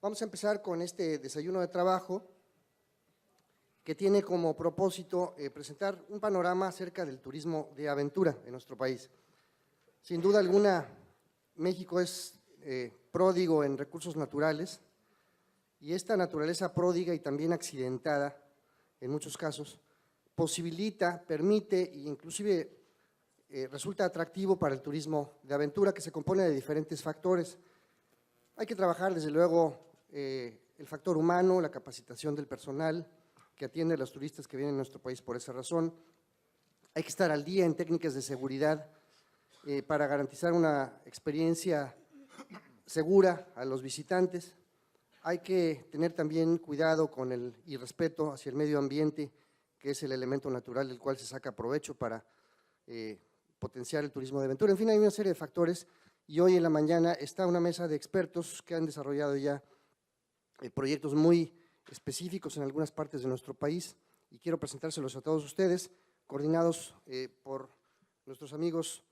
Vamos a empezar con este desayuno de trabajo que tiene como propósito presentar un panorama acerca del turismo de aventura en nuestro país. Sin duda alguna, México es pródigo en recursos naturales y esta naturaleza pródiga y también accidentada, en muchos casos, posibilita, permite e inclusive resulta atractivo para el turismo de aventura que se compone de diferentes factores. Hay que trabajar desde luego el factor humano, la capacitación del personal que atiende a los turistas que vienen a nuestro país por esa razón. Hay que estar al día en técnicas de seguridad para garantizar una experiencia segura a los visitantes. Hay que tener también cuidado con y respeto hacia el medio ambiente, que es el elemento natural del cual se saca provecho para potenciar el turismo de aventura. En fin, hay una serie de factores y hoy en la mañana está una mesa de expertos que han desarrollado ya proyectos muy específicos en algunas partes de nuestro país y quiero presentárselos a todos ustedes, coordinados por nuestros amigos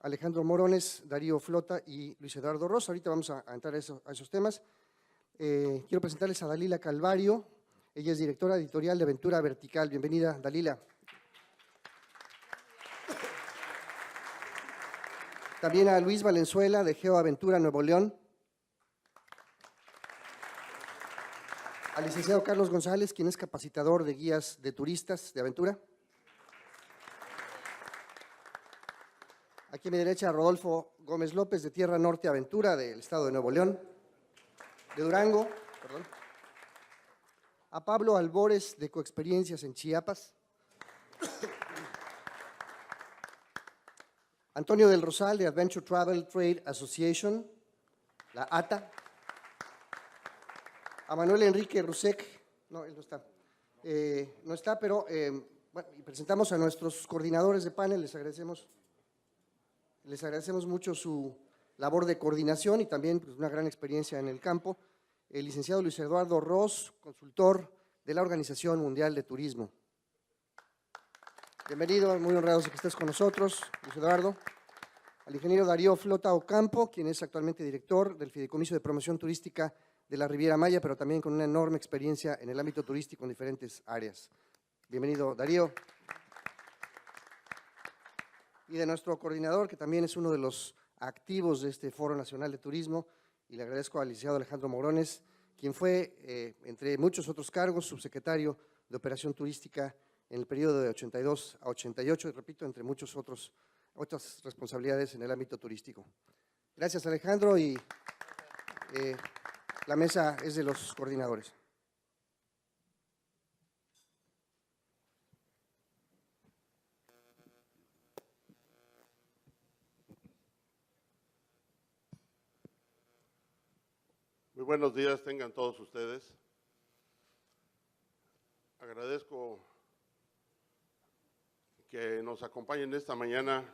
Alejandro Morones, Darío Flota y Luis Eduardo Ross. Ahorita vamos a entrar a esos temas. Quiero presentarles a Dalila Calvario, ella es directora editorial de Aventura Vertical. Bienvenida, Dalila. También a Luis Valenzuela, de GeoAventura Nuevo León. Al licenciado Carlos González, quien es capacitador de guías de turistas de aventura. Aquí a mi derecha, a Rodolfo Gómez López, de Tierra Norte Aventura, del estado de Nuevo León. De Durango, perdón. A Pablo Albores, de Coexperiencias en Chiapas. Antonio del Rosal, de Adventure Travel Trade Association, la ATA. A Manuel Enrique Rusek, no, él no está. No está, pero bueno, y presentamos a nuestros coordinadores de panel, les agradecemos mucho su labor de coordinación y también pues, una gran experiencia en el campo. El licenciado Luis Eduardo Ross, consultor de la Organización Mundial de Turismo. Bienvenido, muy honrados de que estés con nosotros, Luis Eduardo. Al ingeniero Darío Flota Ocampo, quien es actualmente director del Fideicomiso de Promoción Turística de la Riviera Maya, pero también con una enorme experiencia en el ámbito turístico en diferentes áreas. Bienvenido, Darío. Y de nuestro coordinador, que también es uno de los activos de este Foro Nacional de Turismo, y le agradezco al licenciado Alejandro Morones, quien fue, entre muchos otros cargos, subsecretario de Operación Turística en el periodo de 82 a 88, y repito, entre muchos otras responsabilidades en el ámbito turístico. Gracias, Alejandro, y la mesa es de los coordinadores. Muy buenos días tengan todos ustedes. Agradezco que nos acompañen esta mañana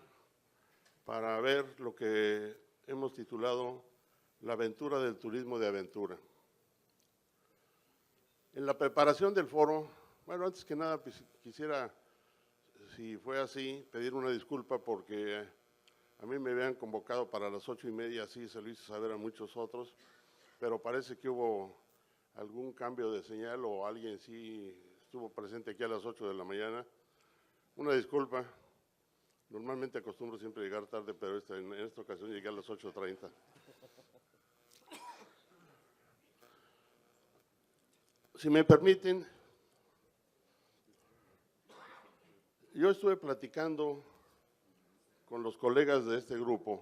para ver lo que hemos titulado La aventura del turismo de aventura. En la preparación del foro, bueno, antes que nada pues, quisiera, si fue así, pedir una disculpa porque a mí me habían convocado para las 8:30, así se lo hice saber a muchos otros, pero parece que hubo algún cambio de señal o alguien sí estuvo presente aquí a las 8 de la mañana. Una disculpa, normalmente acostumbro siempre llegar tarde, pero en esta ocasión llegué a las 8:30. Si me permiten, yo estuve platicando con los colegas de este grupo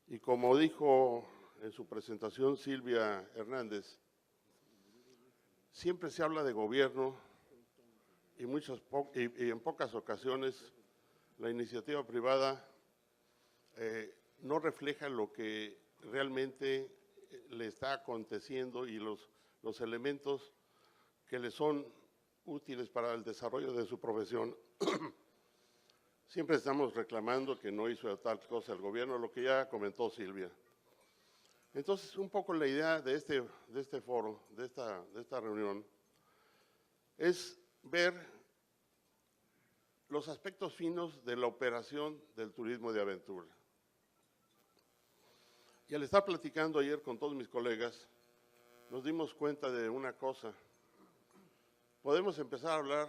y como dijo en su presentación Silvia Hernández, siempre se habla de gobierno y en pocas ocasiones la iniciativa privada no refleja lo que realmente le está aconteciendo y los elementos que le son útiles para el desarrollo de su profesión. Siempre estamos reclamando que no hizo tal cosa el gobierno, lo que ya comentó Silvia. Entonces, un poco la idea de este foro, de esta reunión, es ver los aspectos finos de la operación del turismo de aventura. Y al estar platicando ayer con todos mis colegas, nos dimos cuenta de una cosa. Podemos empezar a hablar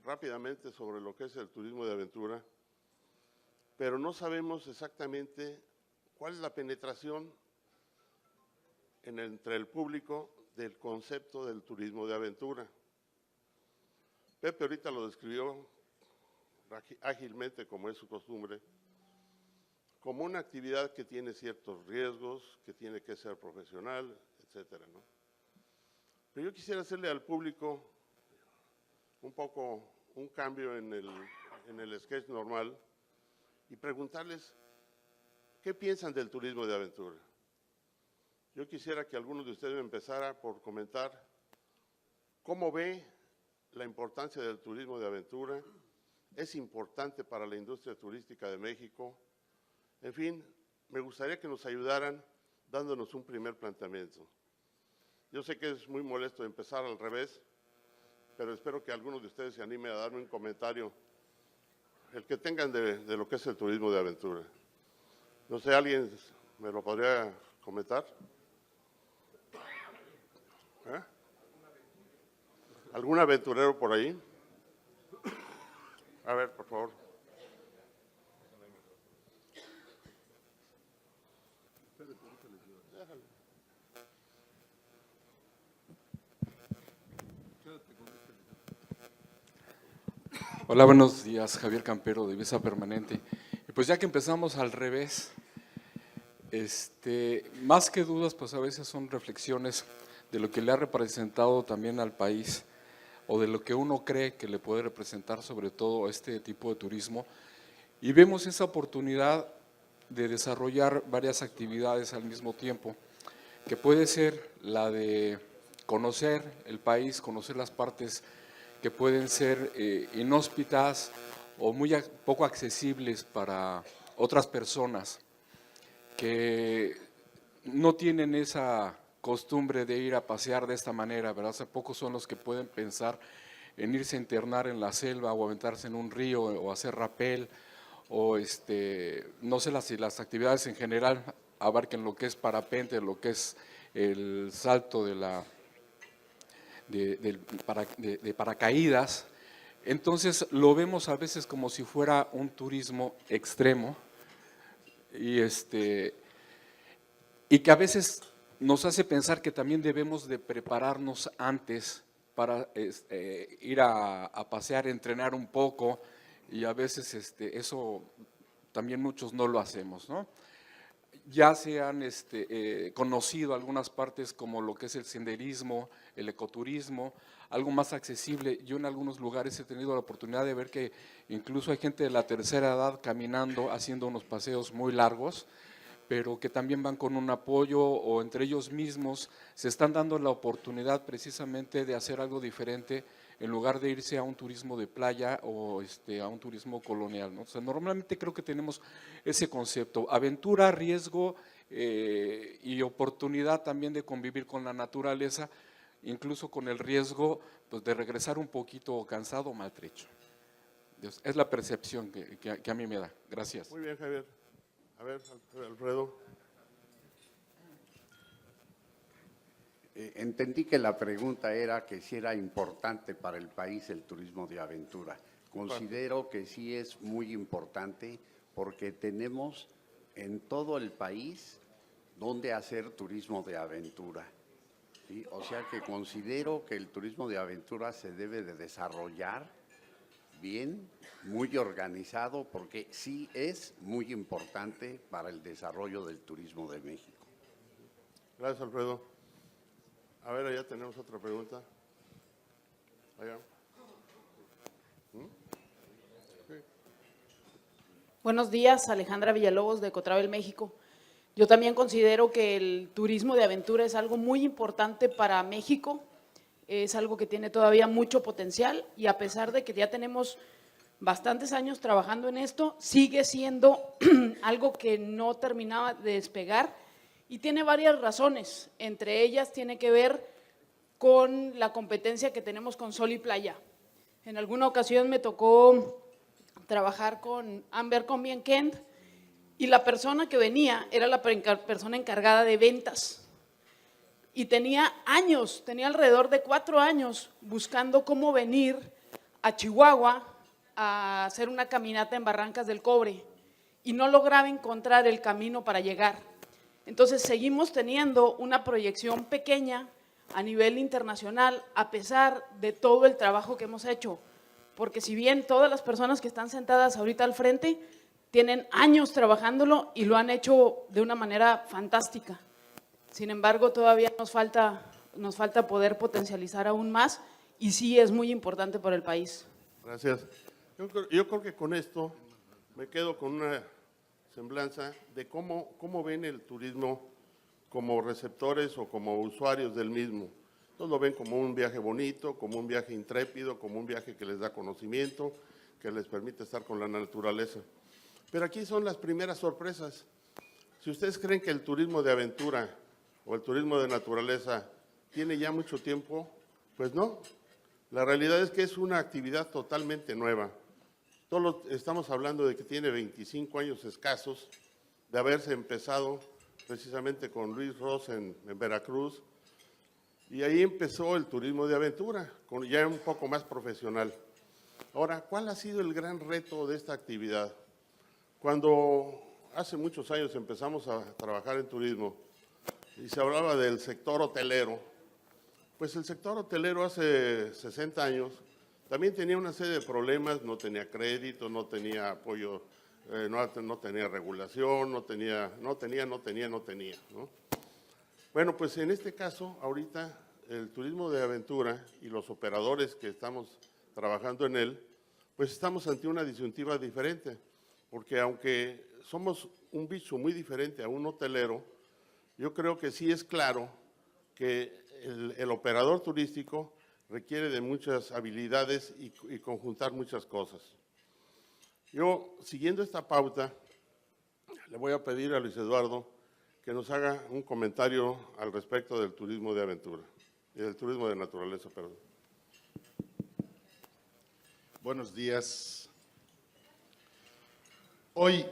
rápidamente sobre lo que es el turismo de aventura, pero no sabemos exactamente cuál es la penetración entre el público del concepto del turismo de aventura. Pepe ahorita lo describió ágilmente, como es su costumbre, como una actividad que tiene ciertos riesgos, que tiene que ser profesional, etcétera, ¿no? Pero yo quisiera hacerle al público un cambio en el sketch normal y preguntarles qué piensan del turismo de aventura. Yo quisiera que algunos de ustedes me empezara por comentar cómo ve la importancia del turismo de aventura. ¿Es importante para la industria turística de México? En fin, me gustaría que nos ayudaran dándonos un primer planteamiento. Yo sé que es muy molesto empezar al revés, pero espero que algunos de ustedes se anime a darme un comentario, el que tengan de lo que es el turismo de aventura. No sé, ¿alguien me lo podría comentar? ¿Algún aventurero por ahí? A ver, por favor. Hola, buenos días, Javier Campero, de Visa Permanente. Y pues ya que empezamos al revés, más que dudas, pues a veces son reflexiones de lo que le ha representado también al país o de lo que uno cree que le puede representar sobre todo este tipo de turismo. Y vemos esa oportunidad de desarrollar varias actividades al mismo tiempo, que puede ser la de conocer el país, conocer las partes que pueden ser inhóspitas o muy poco accesibles para otras personas que no tienen esa costumbre de ir a pasear de esta manera, ¿verdad? Hace pocos son los que pueden pensar en irse a internar en la selva o aventarse en un río o hacer rapel o no sé si las actividades en general abarquen lo que es parapente, lo que es el salto de paracaídas. Entonces lo vemos a veces como si fuera un turismo extremo y que a veces nos hace pensar que también debemos de prepararnos antes para ir a pasear, entrenar un poco, y a veces eso también muchos no lo hacemos, ¿no? Ya se han conocido algunas partes como lo que es el senderismo, el ecoturismo, algo más accesible. Yo en algunos lugares he tenido la oportunidad de ver que incluso hay gente de la tercera edad caminando, haciendo unos paseos muy largos, pero que también van con un apoyo o entre ellos mismos se están dando la oportunidad precisamente de hacer algo diferente en lugar de irse a un turismo de playa o a un turismo colonial, ¿no? O sea, normalmente creo que tenemos ese concepto, aventura, riesgo y oportunidad también de convivir con la naturaleza, incluso con el riesgo pues, de regresar un poquito cansado o maltrecho. Es la percepción que a mí me da. Gracias. Muy bien, Javier. A ver, Alfredo. Entendí que la pregunta era que si era importante para el país el turismo de aventura. Considero que sí es muy importante porque tenemos en todo el país donde hacer turismo de aventura, ¿sí? O sea que considero que el turismo de aventura se debe de desarrollar bien, muy organizado, porque sí es muy importante para el desarrollo del turismo de México. Gracias, Alfredo. A ver, allá tenemos otra pregunta. Allá. Sí. Buenos días, Alejandra Villalobos de Ecotravel México. Yo también considero que el turismo de aventura es algo muy importante para México, es algo que tiene todavía mucho potencial y a pesar de que ya tenemos bastantes años trabajando en esto, sigue siendo algo que no terminaba de despegar y tiene varias razones, entre ellas tiene que ver con la competencia que tenemos con Sol y Playa. En alguna ocasión me tocó trabajar con Abercrombie & Kent y la persona que venía era la persona encargada de ventas. y tenía alrededor de 4 años buscando cómo venir a Chihuahua a hacer una caminata en Barrancas del Cobre y no lograba encontrar el camino para llegar. Entonces seguimos teniendo una proyección pequeña a nivel internacional a pesar de todo el trabajo que hemos hecho, porque si bien todas las personas que están sentadas ahorita al frente tienen años trabajándolo y lo han hecho de una manera fantástica. Sin embargo, todavía nos falta poder potencializar aún más y sí es muy importante para el país. Gracias. Yo creo que con esto me quedo con una semblanza de cómo ven el turismo como receptores o como usuarios del mismo. Todos lo ven como un viaje bonito, como un viaje intrépido, como un viaje que les da conocimiento, que les permite estar con la naturaleza. Pero aquí son las primeras sorpresas. Si ustedes creen que el turismo de aventura o el turismo de naturaleza tiene ya mucho tiempo, pues no. La realidad es que es una actividad totalmente nueva. Estamos hablando de que tiene 25 años escasos de haberse empezado precisamente con Luis Ross en Veracruz, y ahí empezó el turismo de aventura, ya un poco más profesional. Ahora, ¿cuál ha sido el gran reto de esta actividad? Cuando hace muchos años empezamos a trabajar en turismo y se hablaba del sector hotelero, pues el sector hotelero hace 60 años también tenía una serie de problemas, no tenía crédito, no tenía apoyo, no tenía regulación, no tenía, ¿no? Bueno, pues en este caso, ahorita, el turismo de aventura y los operadores que estamos trabajando en él, pues estamos ante una disyuntiva diferente, porque aunque somos un bicho muy diferente a un hotelero, yo creo que sí es claro que el operador turístico requiere de muchas habilidades y conjuntar muchas cosas. Yo, siguiendo esta pauta, le voy a pedir a Luis Eduardo que nos haga un comentario al respecto del turismo de aventura, y del turismo de naturaleza, perdón. Buenos días. Hoy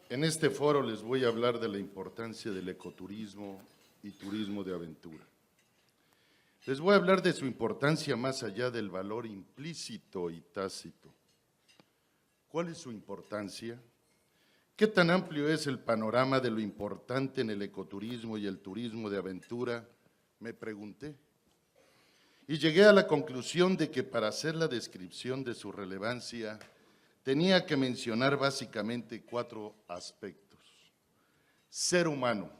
en este foro les voy a hablar de la importancia del ecoturismo y turismo de aventura. Les voy a hablar de su importancia más allá del valor implícito y tácito. ¿Cuál es su importancia? ¿Qué tan amplio es el panorama de lo importante en el ecoturismo y el turismo de aventura? Me pregunté. Y llegué a la conclusión de que para hacer la descripción de su relevancia tenía que mencionar básicamente 4 aspectos: ser humano,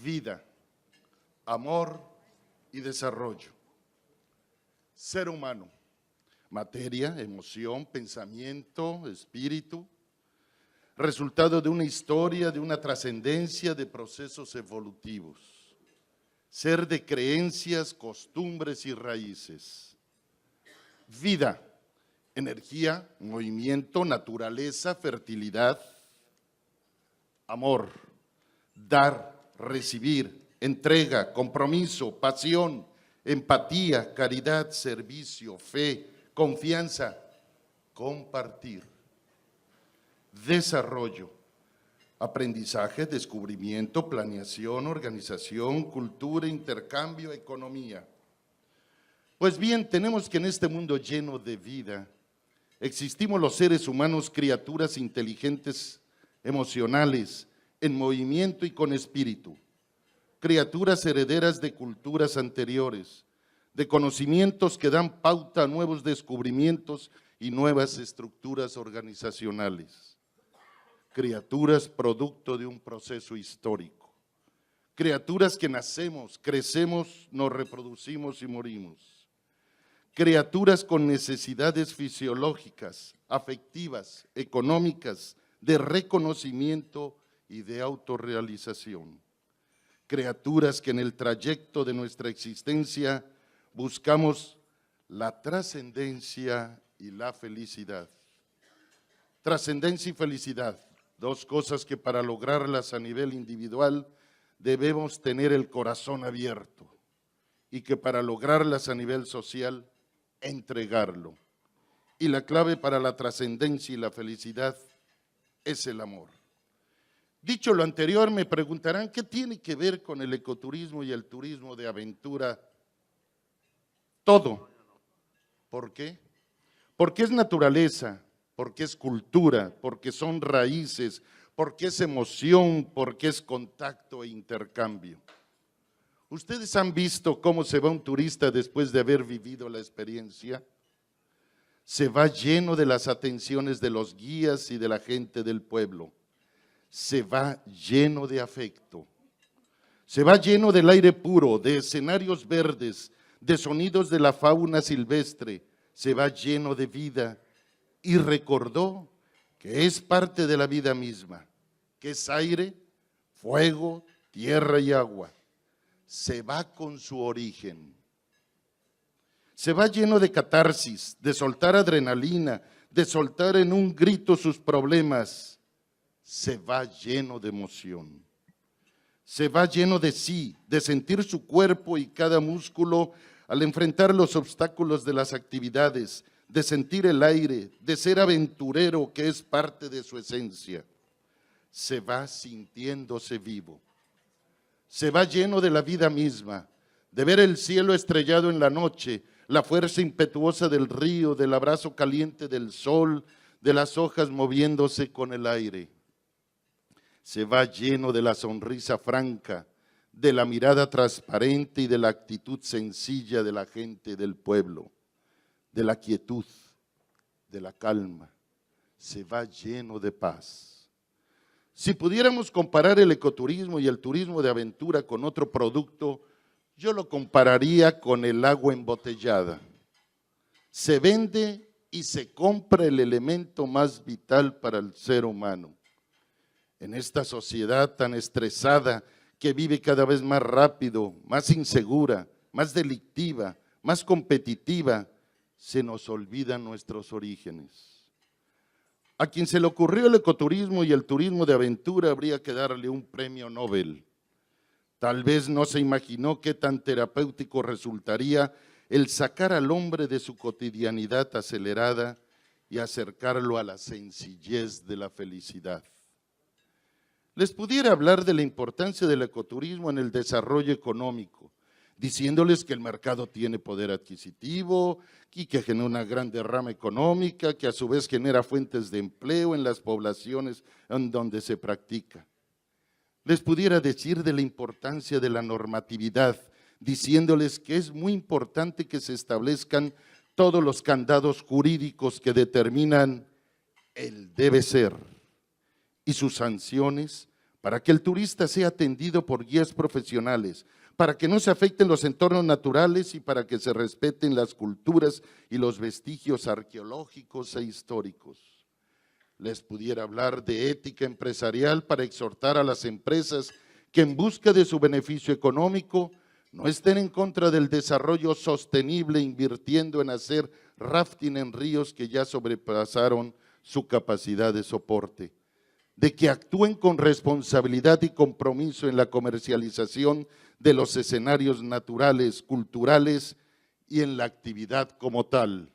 vida, amor y desarrollo. Ser humano, materia, emoción, pensamiento, espíritu, resultado de una historia, de una trascendencia de procesos evolutivos. Ser de creencias, costumbres y raíces. Vida, energía, movimiento, naturaleza, fertilidad. Amor, dar, recibir, entrega, compromiso, pasión, empatía, caridad, servicio, fe, confianza, compartir. Desarrollo, aprendizaje, descubrimiento, planeación, organización, cultura, intercambio, economía. Pues bien, tenemos que en este mundo lleno de vida, existimos los seres humanos, criaturas inteligentes, emocionales, en movimiento y con espíritu. Criaturas herederas de culturas anteriores, de conocimientos que dan pauta a nuevos descubrimientos y nuevas estructuras organizacionales. Criaturas producto de un proceso histórico. Criaturas que nacemos, crecemos, nos reproducimos y morimos. Criaturas con necesidades fisiológicas, afectivas, económicas, de reconocimiento y de autorrealización. Criaturas que en el trayecto de nuestra existencia buscamos la trascendencia y la felicidad. Trascendencia y felicidad, 2 cosas que para lograrlas a nivel individual debemos tener el corazón abierto y que para lograrlas a nivel social, entregarlo. Y la clave para la trascendencia y la felicidad es el amor. Dicho lo anterior, me preguntarán, ¿qué tiene que ver con el ecoturismo y el turismo de aventura? Todo. ¿Por qué? Porque es naturaleza, porque es cultura, porque son raíces, porque es emoción, porque es contacto e intercambio. ¿Ustedes han visto cómo se va un turista después de haber vivido la experiencia? Se va lleno de las atenciones de los guías y de la gente del pueblo. Se va lleno de afecto. Se va lleno del aire puro, de escenarios verdes, de sonidos de la fauna silvestre. Se va lleno de vida y recordó que es parte de la vida misma, que es aire, fuego, tierra y agua. Se va con su origen. Se va lleno de catarsis, de soltar adrenalina, de soltar en un grito sus problemas. Se va lleno de emoción. Se va lleno de sí, de sentir su cuerpo y cada músculo al enfrentar los obstáculos de las actividades, de sentir el aire, de ser aventurero, que es parte de su esencia. Se va sintiéndose vivo. Se va lleno de la vida misma, de ver el cielo estrellado en la noche, la fuerza impetuosa del río, del abrazo caliente del sol, de las hojas moviéndose con el aire. Se va lleno de la sonrisa franca, de la mirada transparente y de la actitud sencilla de la gente del pueblo, de la quietud, de la calma. Se va lleno de paz. Si pudiéramos comparar el ecoturismo y el turismo de aventura con otro producto, yo lo compararía con el agua embotellada. Se vende y se compra el elemento más vital para el ser humano. En esta sociedad tan estresada que vive cada vez más rápido, más insegura, más delictiva, más competitiva, se nos olvidan nuestros orígenes. A quien se le ocurrió el ecoturismo y el turismo de aventura habría que darle un premio Nobel. Tal vez no se imaginó qué tan terapéutico resultaría el sacar al hombre de su cotidianidad acelerada y acercarlo a la sencillez de la felicidad. Les pudiera hablar de la importancia del ecoturismo en el desarrollo económico, diciéndoles que el mercado tiene poder adquisitivo y que genera una gran derrama económica, que a su vez genera fuentes de empleo en las poblaciones en donde se practica. Les pudiera decir de la importancia de la normatividad, diciéndoles que es muy importante que se establezcan todos los candados jurídicos que determinan el debe ser y sus sanciones para que el turista sea atendido por guías profesionales, para que no se afecten los entornos naturales y para que se respeten las culturas y los vestigios arqueológicos e históricos. Les pudiera hablar de ética empresarial para exhortar a las empresas que en busca de su beneficio económico no estén en contra del desarrollo sostenible invirtiendo en hacer rafting en ríos que ya sobrepasaron su capacidad de soporte, de que actúen con responsabilidad y compromiso en la comercialización de los escenarios naturales, culturales y en la actividad como tal.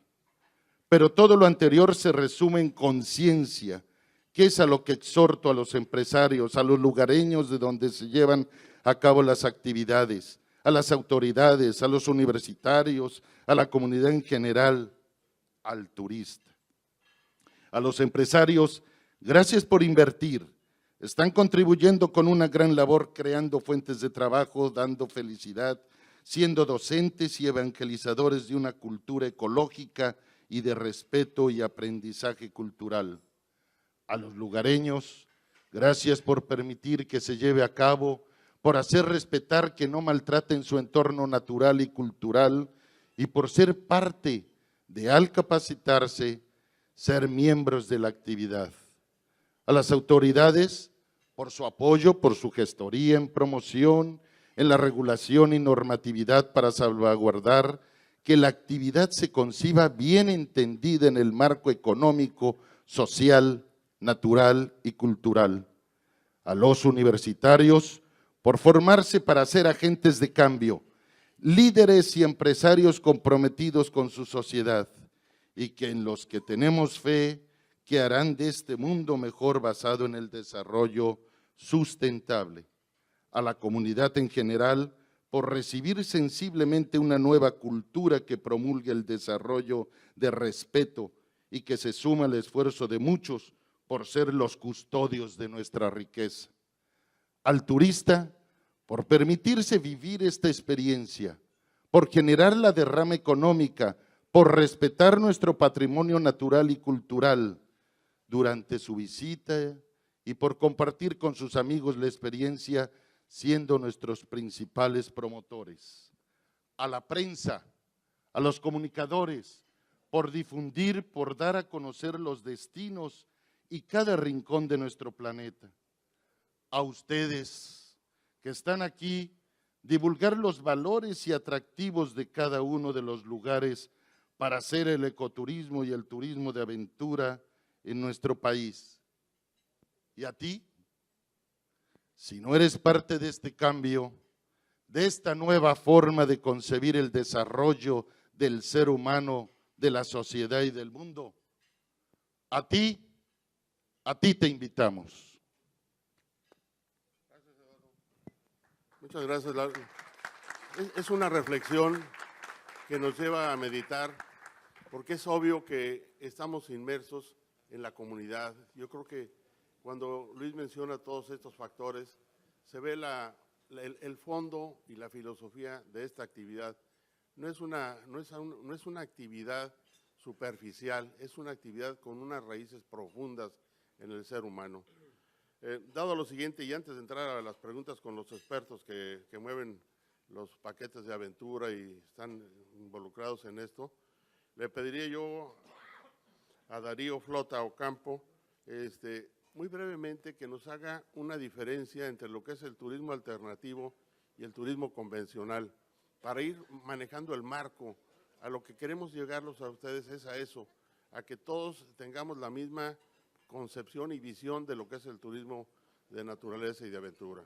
Pero todo lo anterior se resume en conciencia, que es a lo que exhorto a los empresarios, a los lugareños de donde se llevan a cabo las actividades, a las autoridades, a los universitarios, a la comunidad en general, al turista. A los empresarios, gracias por invertir. Están contribuyendo con una gran labor, creando fuentes de trabajo, dando felicidad, siendo docentes y evangelizadores de una cultura ecológica y de respeto y aprendizaje cultural. A los lugareños, gracias por permitir que se lleve a cabo, por hacer respetar que no maltraten su entorno natural y cultural y por ser parte de, al capacitarse, ser miembros de la actividad. A las autoridades, por su apoyo, por su gestoría en promoción, en la regulación y normatividad para salvaguardar que la actividad se conciba bien entendida en el marco económico, social, natural y cultural. A los universitarios, por formarse para ser agentes de cambio, líderes y empresarios comprometidos con su sociedad y que en los que tenemos fe, que harán de este mundo mejor basado en el desarrollo sustentable. A la comunidad en general, por recibir sensiblemente una nueva cultura que promulgue el desarrollo de respeto y que se suma al esfuerzo de muchos por ser los custodios de nuestra riqueza. Al turista, por permitirse vivir esta experiencia, por generar la derrama económica, por respetar nuestro patrimonio natural y cultural durante su visita y por compartir con sus amigos la experiencia siendo nuestros principales promotores. A la prensa, a los comunicadores, por difundir, por dar a conocer los destinos y cada rincón de nuestro planeta. A ustedes que están aquí, divulgar los valores y atractivos de cada uno de los lugares para hacer el ecoturismo y el turismo de aventura en nuestro país. ¿Y a ti? Si no eres parte de este cambio, de esta nueva forma de concebir el desarrollo del ser humano, de la sociedad y del mundo, a ti te invitamos. Muchas gracias. Es una reflexión que nos lleva a meditar, porque es obvio que estamos inmersos en la comunidad. Yo creo que cuando Luis menciona todos estos factores, se ve el fondo y la filosofía de esta actividad. No es una actividad superficial, es una actividad con unas raíces profundas en el ser humano. Dado lo siguiente, y antes de entrar a las preguntas con los expertos que mueven los paquetes de aventura y están involucrados en esto, le pediría yo a Darío Flota Ocampo, muy brevemente, que nos haga una diferencia entre lo que es el turismo alternativo y el turismo convencional, para ir manejando el marco. A lo que queremos llegarlos a ustedes es a eso, a que todos tengamos la misma concepción y visión de lo que es el turismo de naturaleza y de aventura.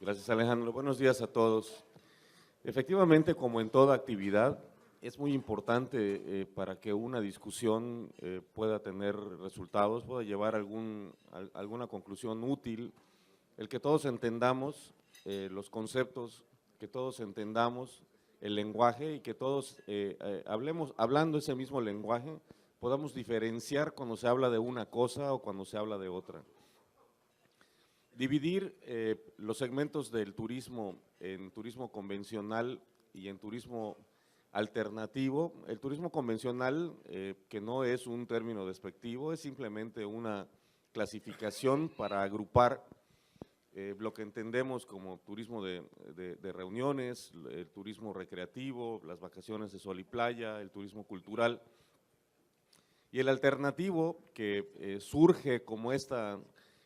Gracias, Alejandro. Buenos días a todos. Efectivamente, como en toda actividad, es muy importante para que una discusión pueda tener resultados, pueda llevar alguna conclusión útil, el que todos entendamos los conceptos, que todos entendamos el lenguaje y que todos hablando ese mismo lenguaje, podamos diferenciar cuando se habla de una cosa o cuando se habla de otra. Dividir los segmentos del turismo en turismo convencional y en turismo alternativo. El turismo convencional, que no es un término despectivo, es simplemente una clasificación para agrupar lo que entendemos como turismo de reuniones, el turismo recreativo, las vacaciones de sol y playa, el turismo cultural. Y el alternativo, que surge como esta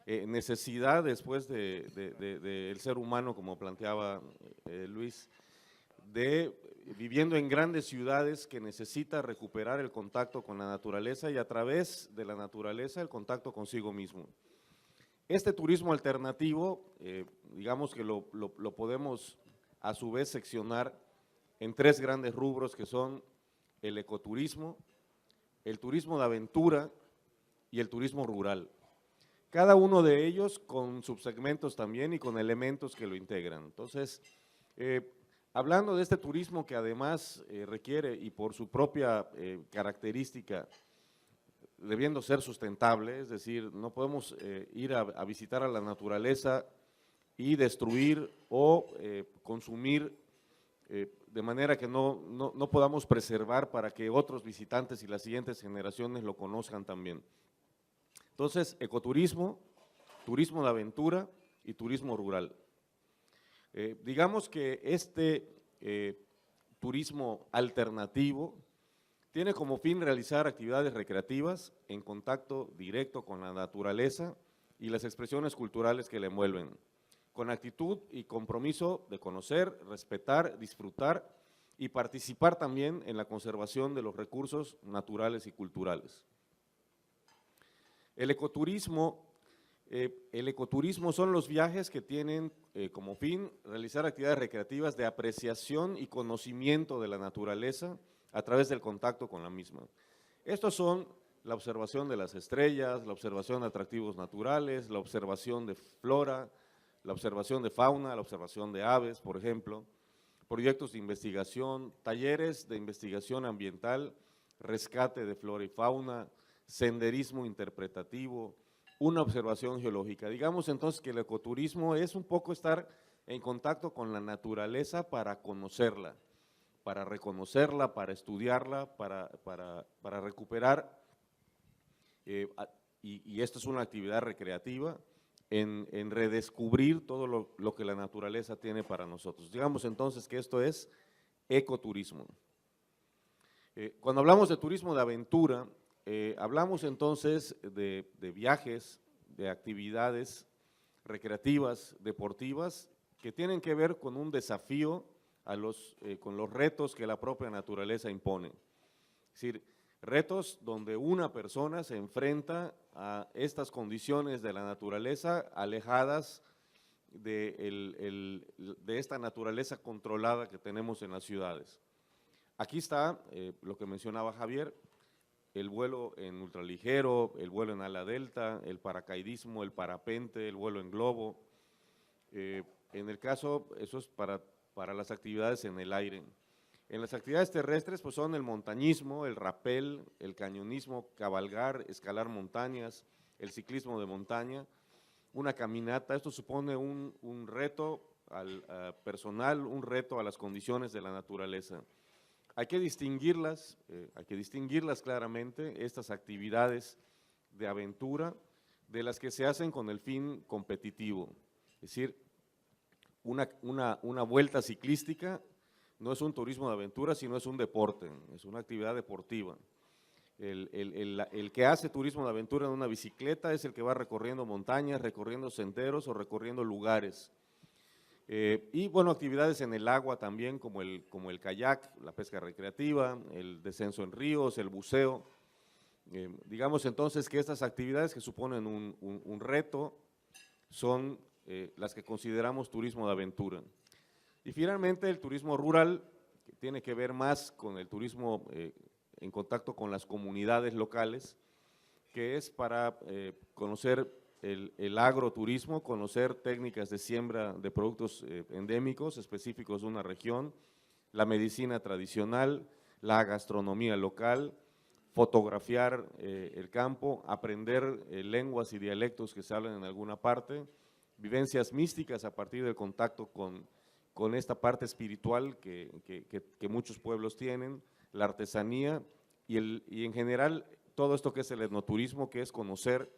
necesidad después del ser humano, como planteaba Luis, de viviendo en grandes ciudades que necesita recuperar el contacto con la naturaleza y a través de la naturaleza el contacto consigo mismo. Este turismo alternativo, digamos que lo podemos a su vez seccionar en tres grandes rubros que son el ecoturismo, el turismo de aventura y el turismo rural. Cada uno de ellos con subsegmentos también y con elementos que lo integran. Entonces, hablando de este turismo que además requiere y por su propia característica, debiendo ser sustentable, es decir, no podemos ir a visitar a la naturaleza y destruir o consumir de manera que no podamos preservar para que otros visitantes y las siguientes generaciones lo conozcan también. Entonces, ecoturismo, turismo de aventura y turismo rural. Digamos que este turismo alternativo tiene como fin realizar actividades recreativas en contacto directo con la naturaleza y las expresiones culturales que le envuelven, con actitud y compromiso de conocer, respetar, disfrutar y participar también en la conservación de los recursos naturales y culturales. El ecoturismo son los viajes que tienen como fin realizar actividades recreativas de apreciación y conocimiento de la naturaleza a través del contacto con la misma. Estos son la observación de las estrellas, la observación de atractivos naturales, la observación de flora, la observación de fauna, la observación de aves, por ejemplo, proyectos de investigación, talleres de investigación ambiental, rescate de flora y fauna, senderismo interpretativo, una observación geológica. Digamos entonces que el ecoturismo es un poco estar en contacto con la naturaleza para conocerla, para reconocerla, para estudiarla, para recuperar, y esto es una actividad recreativa, en redescubrir todo lo que la naturaleza tiene para nosotros. Digamos entonces que esto es ecoturismo. Cuando hablamos de turismo de aventura, hablamos entonces de viajes, de actividades recreativas, deportivas, que tienen que ver con un desafío con los retos que la propia naturaleza impone. Es decir, retos donde una persona se enfrenta a estas condiciones de la naturaleza alejadas de esta naturaleza controlada que tenemos en las ciudades. Aquí está lo que mencionaba Javier, el vuelo en ultraligero, el vuelo en ala delta, el paracaidismo, el parapente, el vuelo en globo. En el caso, eso es para las actividades en el aire. En las actividades terrestres, pues son el montañismo, el rappel, el cañonismo, cabalgar, escalar montañas, el ciclismo de montaña, una caminata. Esto supone un reto personal, un reto a las condiciones de la naturaleza. Hay que distinguirlas claramente, estas actividades de aventura, de las que se hacen con el fin competitivo. Es decir, una vuelta ciclística no es un turismo de aventura, sino es un deporte, es una actividad deportiva. El que hace turismo de aventura en una bicicleta es el que va recorriendo montañas, recorriendo senderos o recorriendo lugares. Y bueno, actividades en el agua también, como el kayak, la pesca recreativa, el descenso en ríos, el buceo. Digamos entonces que estas actividades que suponen un reto son las que consideramos turismo de aventura. Y finalmente el turismo rural, que tiene que ver más con el turismo en contacto con las comunidades locales, que es para conocer el agroturismo, conocer técnicas de siembra de productos endémicos específicos de una región, la medicina tradicional, la gastronomía local, fotografiar el campo, aprender lenguas y dialectos que se hablan en alguna parte, vivencias místicas a partir del contacto con esta parte espiritual que muchos pueblos tienen, la artesanía y en general todo esto que es el etnoturismo, que es conocer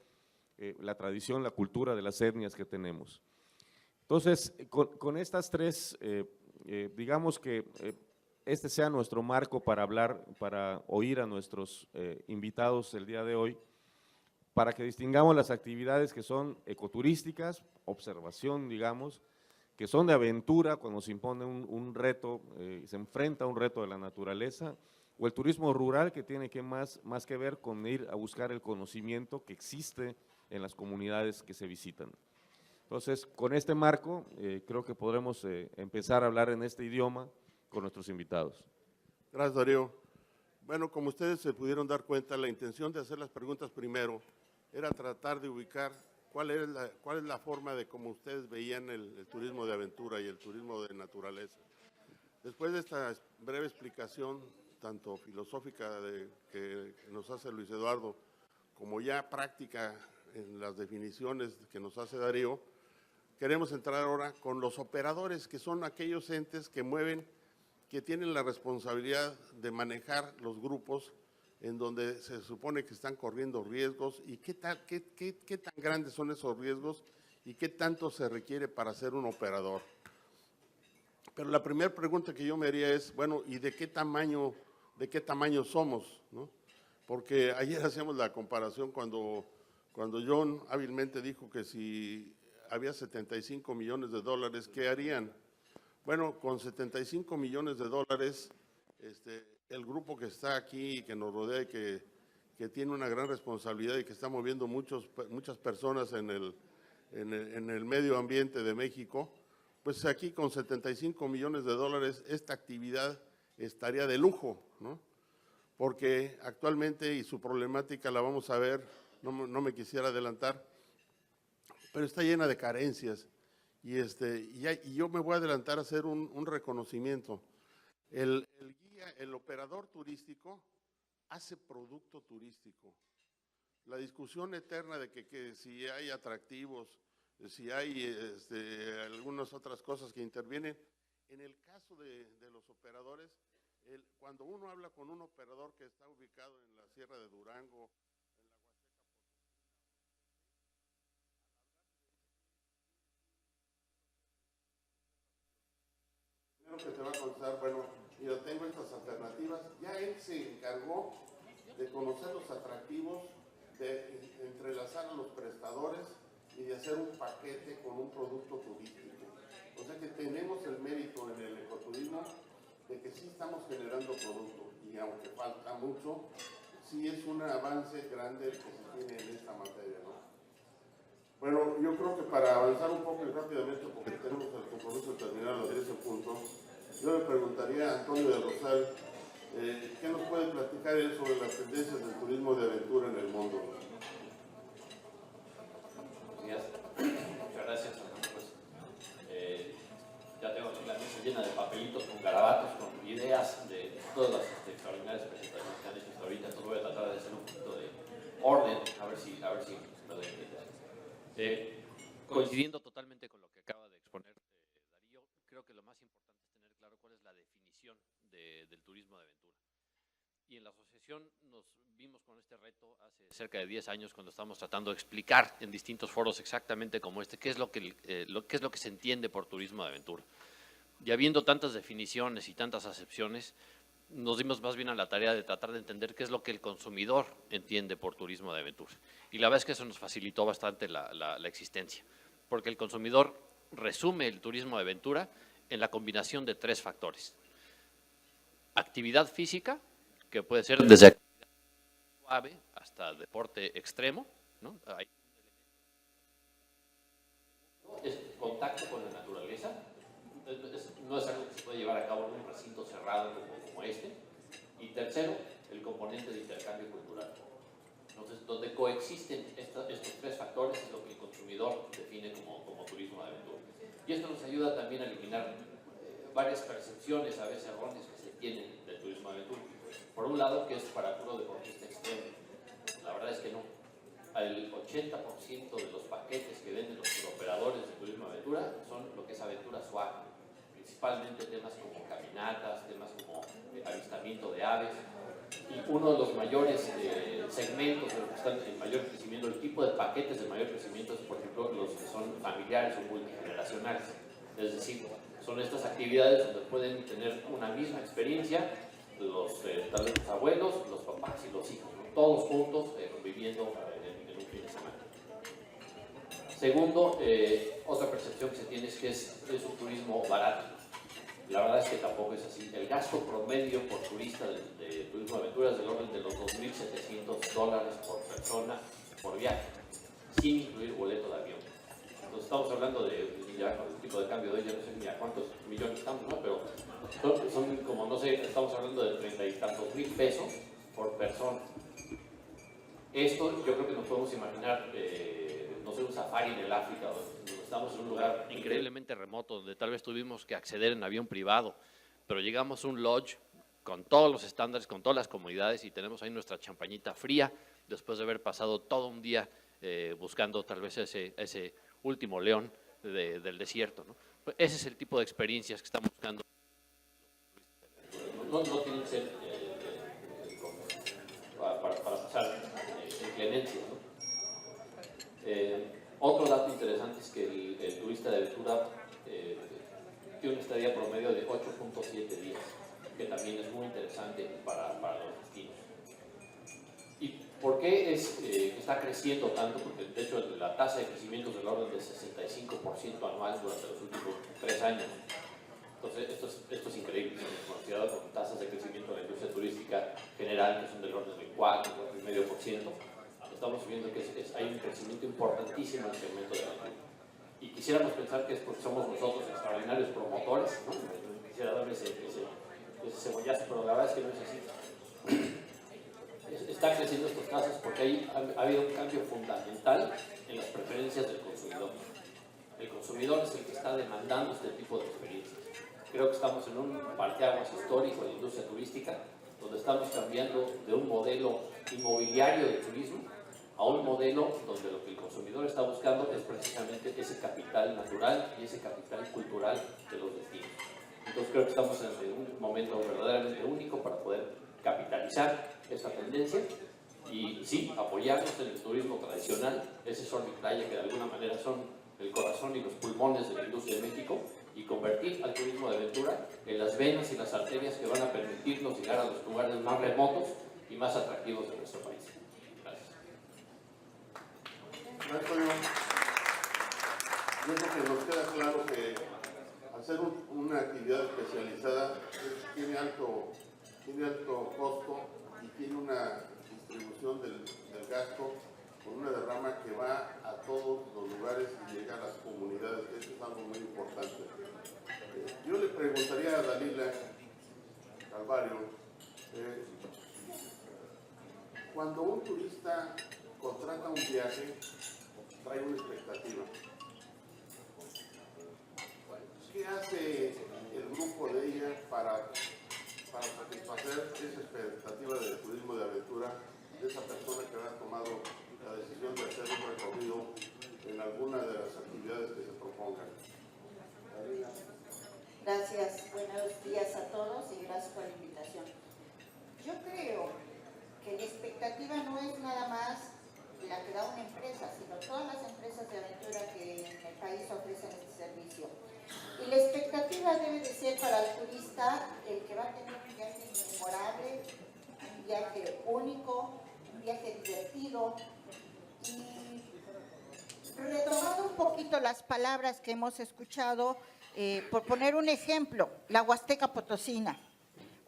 la tradición, la cultura de las etnias que tenemos. Entonces, con estas tres, digamos que este sea nuestro marco para hablar, para oír a nuestros invitados el día de hoy, para que distingamos las actividades que son ecoturísticas, observación, digamos, que son de aventura cuando se impone un reto, se enfrenta a un reto de la naturaleza, o el turismo rural que tiene más que ver con ir a buscar el conocimiento que existe en las comunidades que se visitan. Entonces, con este marco, creo que podremos empezar a hablar en este idioma con nuestros invitados. Gracias, Darío. Bueno, como ustedes se pudieron dar cuenta, la intención de hacer las preguntas primero era tratar de ubicar cuál es la forma de cómo ustedes veían el turismo de aventura y el turismo de naturaleza. Después de esta breve explicación, tanto filosófica que nos hace Luis Eduardo, como ya práctica en las definiciones que nos hace Darío, queremos entrar ahora con los operadores, que son aquellos entes que mueven, que tienen la responsabilidad de manejar los grupos en donde se supone que están corriendo riesgos y qué tan grandes son esos riesgos y qué tanto se requiere para ser un operador. Pero la primera pregunta que yo me haría es, bueno, ¿y de qué tamaño somos? ¿No? Porque ayer hacíamos la comparación cuando John hábilmente dijo que si había 75 millones de dólares, ¿qué harían? Bueno, con 75 millones de dólares, el grupo que está aquí y que nos rodea y que tiene una gran responsabilidad y que está moviendo muchas personas en el medio ambiente de México, pues aquí con 75 millones de dólares esta actividad estaría de lujo, ¿no? porque actualmente, y su problemática la vamos a ver, no me quisiera adelantar, pero está llena de carencias. Y yo me voy a adelantar a hacer un reconocimiento. El guía, el operador turístico, hace producto turístico. La discusión eterna de que si hay atractivos, si hay algunas otras cosas que intervienen. En el caso de los operadores, cuando uno habla con un operador que está ubicado en la Sierra de Durango, primero que te va a contar, bueno, mira, tengo estas alternativas. Ya él se encargó de conocer los atractivos, de entrelazar a los prestadores y de hacer un paquete con un producto turístico. O sea que tenemos el mérito en el ecoturismo de que sí estamos generando producto, y aunque falta mucho, sí es un avance grande el que se tiene en esta materia, ¿no? Bueno, yo creo que para avanzar un poco y rápidamente, porque tenemos el compromiso de terminar a las 10 en punto, yo le preguntaría a Antonio de Rosal, ¿qué nos puede platicar él sobre las tendencias del turismo de aventura en el mundo? Buenos días. Muchas gracias. Pues, ya tengo aquí la mesa llena de papelitos con garabatos, con ideas de todas las extraordinarias presentaciones que han hecho hasta ahorita. Entonces voy a tratar de hacer un poquito de orden, a ver si me doy entender. Coincidiendo totalmente con lo que acaba de exponer Darío, creo que lo más importante es tener claro cuál es la definición del turismo de aventura. Y en la asociación nos vimos con este reto hace cerca de 10 años cuando estábamos tratando de explicar en distintos foros exactamente como este, qué es lo que se entiende por turismo de aventura. Y habiendo tantas definiciones y tantas acepciones, nos dimos más bien a la tarea de tratar de entender qué es lo que el consumidor entiende por turismo de aventura. Y la verdad es que eso nos facilitó bastante la existencia, porque el consumidor resume el turismo de aventura en la combinación de 3 factores. Actividad física, que puede ser desde actividad suave hasta deporte extremo, ¿no? Es contacto con la naturaleza, no es algo que se puede llevar a cabo en un recinto cerrado como este. Y tercero, el componente de intercambio cultural. Entonces, donde coexisten estos 3 factores es lo que el consumidor define como turismo de aventura. Y esto nos ayuda también a eliminar varias percepciones, a veces erróneas, que se tienen del turismo de aventura. Por un lado, que es para puro deportista extremo. La verdad es que no. El 80% de los paquetes que venden los operadores de turismo de aventura son lo que es aventura suave. Principalmente temas como caminatas, temas como avistamiento de aves. Y uno de los mayores segmentos, los que están en mayor crecimiento, el tipo de paquetes de mayor crecimiento es, por ejemplo, los que son familiares o multigeneracionales. Es decir, son estas actividades donde pueden tener una misma experiencia tal vez los abuelos, los papás y los hijos, ¿no? Todos juntos viviendo en un fin de semana. Segundo, otra percepción que se tiene es que es un turismo barato. La verdad es que tampoco es así. El gasto promedio por turista de turismo de aventura es del orden de los $2,700 por persona por viaje, sin incluir boleto de avión. Entonces estamos hablando ya con el tipo de cambio de hoy, ya no sé ni a cuántos millones estamos, ¿no? Pero son como, no sé, estamos hablando de 30 y tantos mil pesos por persona. Esto yo creo que nos podemos imaginar, no sé, un safari en el África, donde estamos en un lugar increíblemente remoto, donde tal vez tuvimos que acceder en avión privado, pero llegamos a un lodge con todos los estándares, con todas las comodidades, y tenemos ahí nuestra champañita fría, después de haber pasado todo un día buscando tal vez ese último león del desierto, ¿no? Pues ese es el tipo de experiencias que estamos buscando. No tienen que ser para pasar inclemencias, ¿no? Otro dato interesante es que el turista de aventura tiene una estadía promedio de 8.7 días, que también es muy interesante para los destinos. ¿Y por qué está creciendo tanto? Porque de hecho la tasa de crecimiento es del orden del 65% anual durante los últimos 3 años. Entonces esto es increíble, considerado con tasas de crecimiento de la industria turística general que son del orden del 4, 4,5%. Estamos viendo que hay un crecimiento importantísimo en el segmento de aventura. Y quisiéramos pensar que es porque somos nosotros extraordinarios promotores, ¿no? Quisiera darle ese cebollazo, pero la verdad es que no es así. creciendo estos casos porque ha habido un cambio fundamental en las preferencias del consumidor. El consumidor es el que está demandando este tipo de experiencias. Creo que estamos en un parteaguas histórico de la industria turística, donde estamos cambiando de un modelo inmobiliario de turismo a un modelo donde lo que el consumidor está buscando es precisamente ese capital natural y ese capital cultural de los destinos. Entonces creo que estamos en un momento verdaderamente único para poder capitalizar esta tendencia y sí, apoyarnos en el turismo tradicional, ese sol y playa que de alguna manera son el corazón y los pulmones de la industria de México, y convertir al turismo de aventura en las venas y las arterias que van a permitirnos llegar a los lugares más remotos y más atractivos de nuestro país. Gracias. Antonio, yo creo que nos queda claro que hacer una actividad especializada tiene alto costo y tiene una distribución del gasto con una derrama que va a todos los lugares y llega a las comunidades, que eso es algo muy importante. Yo le preguntaría a Dalila Calvario, cuando un turista contrata un viaje, trae una expectativa. ¿Qué hace el grupo de ella para satisfacer esa expectativa de turismo de aventura de esa persona que ha tomado la decisión de hacer un recorrido en alguna de las actividades que se propongan? Gracias, buenos días a todos y gracias por la invitación. Yo creo que la expectativa no es nada más la que da una empresa, sino todas las empresas de aventura que en el país ofrecen este servicio. Y la expectativa debe de ser para el turista el que va a tener un viaje memorable, un viaje único, un viaje divertido. Y retomando un poquito las palabras que hemos escuchado, por poner un ejemplo, la Huasteca Potosina,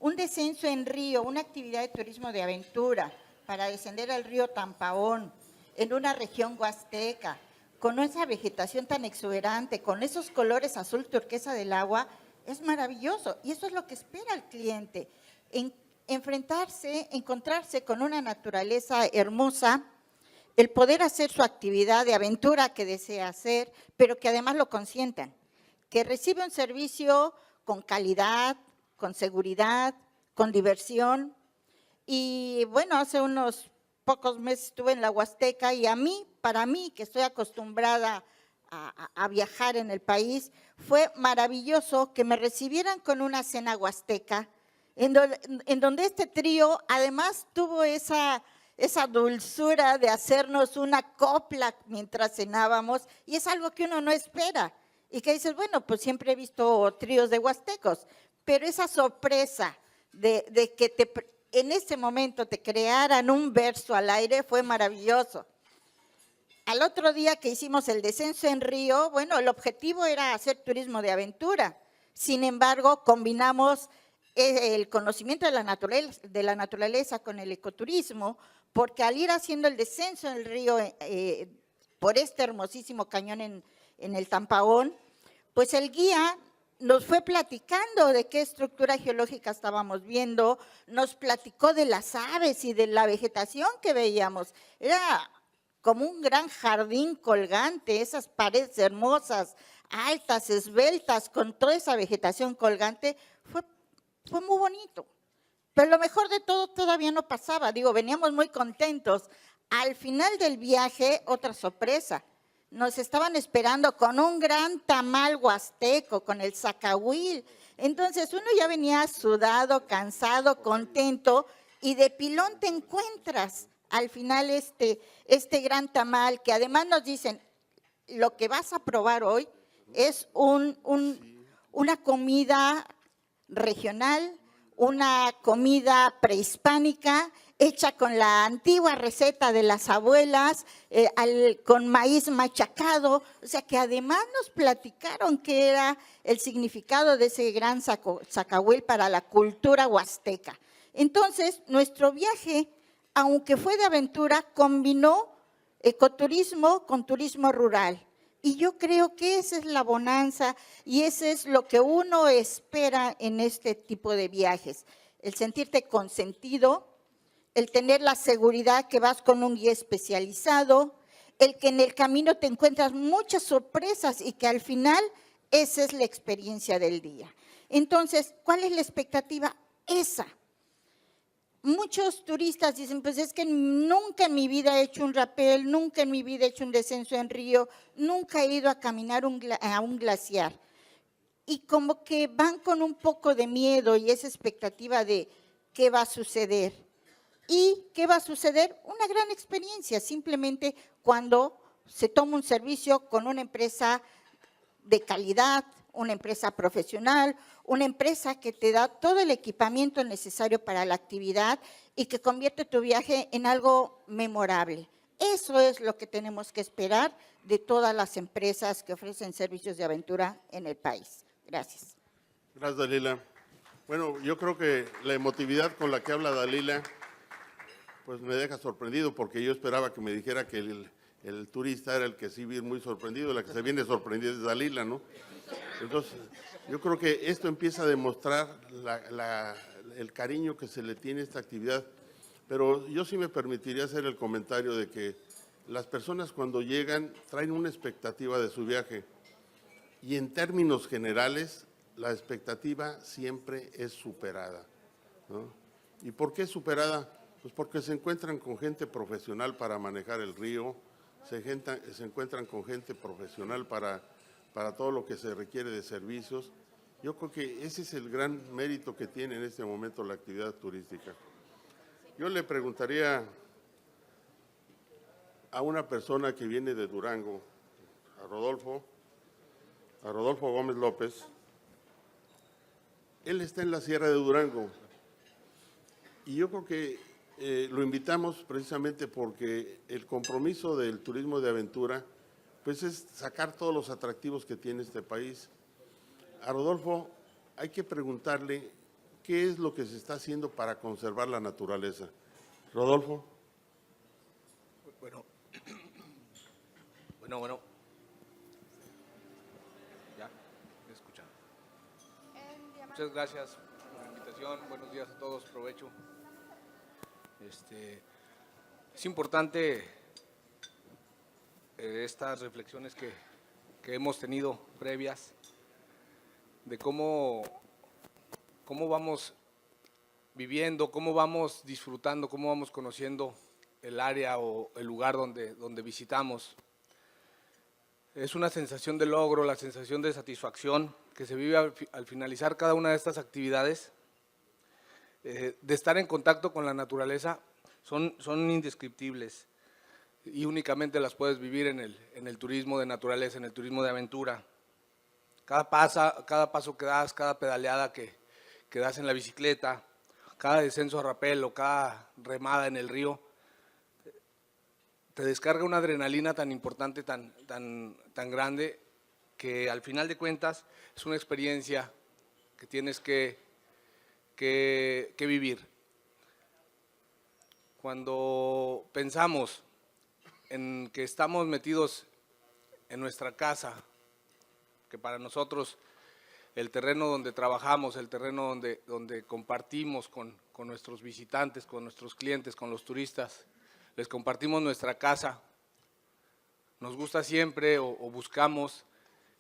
un descenso en río, una actividad de turismo de aventura para descender al río Tampaón, en una región huasteca, con esa vegetación tan exuberante, con esos colores azul turquesa del agua, es maravilloso. Y eso es lo que espera el cliente, encontrarse con una naturaleza hermosa, el poder hacer su actividad de aventura que desea hacer, pero que además lo consientan, que recibe un servicio con calidad, con seguridad, con diversión. Y bueno, hace unos pocos meses estuve en la Huasteca y para mí, que estoy acostumbrada a viajar en el país, fue maravilloso que me recibieran con una cena huasteca, en donde este trío además tuvo esa dulzura de hacernos una copla mientras cenábamos, y es algo que uno no espera, y que dices, bueno, pues siempre he visto tríos de huastecos, pero esa sorpresa de que en ese momento te crearan un verso al aire fue maravilloso. Al otro día que hicimos el descenso en río, bueno, el objetivo era hacer turismo de aventura. Sin embargo, combinamos el conocimiento de la naturaleza con el ecoturismo, porque al ir haciendo el descenso en el río por este hermosísimo cañón en el Tampaón, pues el guía nos fue platicando de qué estructura geológica estábamos viendo, nos platicó de las aves y de la vegetación que veíamos. Era como un gran jardín colgante, esas paredes hermosas, altas, esbeltas, con toda esa vegetación colgante. Fue muy bonito. Pero lo mejor de todo todavía no pasaba. Veníamos muy contentos. Al final del viaje, otra sorpresa. Nos estaban esperando con un gran tamal huasteco, con el zacahuil. Entonces uno ya venía sudado, cansado, contento, y de pilón te encuentras al final este gran tamal, que además nos dicen, lo que vas a probar hoy es una comida regional, una comida prehispánica, hecha con la antigua receta de las abuelas, con maíz machacado. O sea que además nos platicaron qué era el significado de ese gran zacahuil para la cultura huasteca. Entonces, nuestro viaje, aunque fue de aventura, combinó ecoturismo con turismo rural. Y yo creo que esa es la bonanza y ese es lo que uno espera en este tipo de viajes. El sentirte consentido, el tener la seguridad que vas con un guía especializado, el que en el camino te encuentras muchas sorpresas y que al final esa es la experiencia del día. Entonces, ¿cuál es la expectativa? Esa. Muchos turistas dicen, pues es que nunca en mi vida he hecho un rapel, nunca en mi vida he hecho un descenso en río, nunca he ido a caminar a un glaciar. Y como que van con un poco de miedo y esa expectativa de qué va a suceder. ¿Y qué va a suceder? Una gran experiencia, simplemente cuando se toma un servicio con una empresa de calidad, una empresa profesional, una empresa que te da todo el equipamiento necesario para la actividad y que convierte tu viaje en algo memorable. Eso es lo que tenemos que esperar de todas las empresas que ofrecen servicios de aventura en el país. Gracias. Gracias, Dalila. Bueno, yo creo que la emotividad con la que habla Dalila, pues me deja sorprendido, porque yo esperaba que me dijera que el turista era el que sí viene muy sorprendido, la que se viene sorprendida es Dalila, ¿no? Entonces, yo creo que esto empieza a demostrar el cariño que se le tiene a esta actividad, pero yo sí me permitiría hacer el comentario de que las personas cuando llegan traen una expectativa de su viaje y en términos generales la expectativa siempre es superada, ¿no? ¿Y por qué superada? Pues porque se encuentran con gente profesional para manejar el río, se encuentran con gente profesional para todo lo que se requiere de servicios. Yo creo que ese es el gran mérito que tiene en este momento la actividad turística. Yo le preguntaría a una persona que viene de Durango, a Rodolfo Gómez López. Él está en la Sierra de Durango y yo creo que lo invitamos precisamente porque el compromiso del turismo de aventura pues es sacar todos los atractivos que tiene este país. A Rodolfo hay que preguntarle qué es lo que se está haciendo para conservar la naturaleza. Rodolfo. Bueno. Ya, me escuchan. Muchas gracias por la invitación. Buenos días a todos, provecho. Es importante estas reflexiones que hemos tenido previas de cómo vamos viviendo, cómo vamos disfrutando, cómo vamos conociendo el área o el lugar donde visitamos. Es una sensación de logro, la sensación de satisfacción que se vive al finalizar cada una de estas actividades, de estar en contacto con la naturaleza, son indescriptibles y únicamente las puedes vivir en el turismo de naturaleza, en el turismo de aventura. Cada paso que das, cada pedaleada que das en la bicicleta, cada descenso a rapel o cada remada en el río, te descarga una adrenalina tan importante, tan grande, que al final de cuentas es una experiencia que tienes que vivir. Cuando pensamos en que estamos metidos en nuestra casa, que para nosotros el terreno donde trabajamos, el terreno donde compartimos con nuestros visitantes, con nuestros clientes, con los turistas, les compartimos nuestra casa, nos gusta siempre o buscamos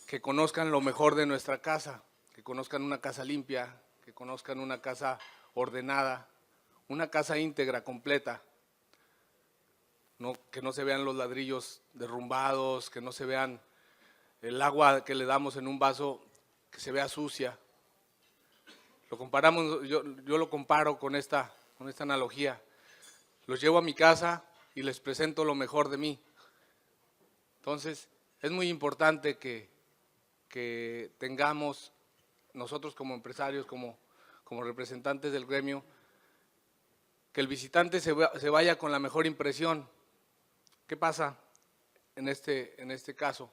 que conozcan lo mejor de nuestra casa, que conozcan una casa limpia, que conozcan una casa ordenada, una casa íntegra, completa, que no se vean los ladrillos derrumbados, que no se vean el agua que le damos en un vaso que se vea sucia. Lo comparamos, yo lo comparo con esta analogía. Los llevo a mi casa y les presento lo mejor de mí. Entonces, es muy importante que tengamos nosotros como empresarios, como representantes del gremio, que el visitante se vaya con la mejor impresión. ¿Qué pasa en este caso?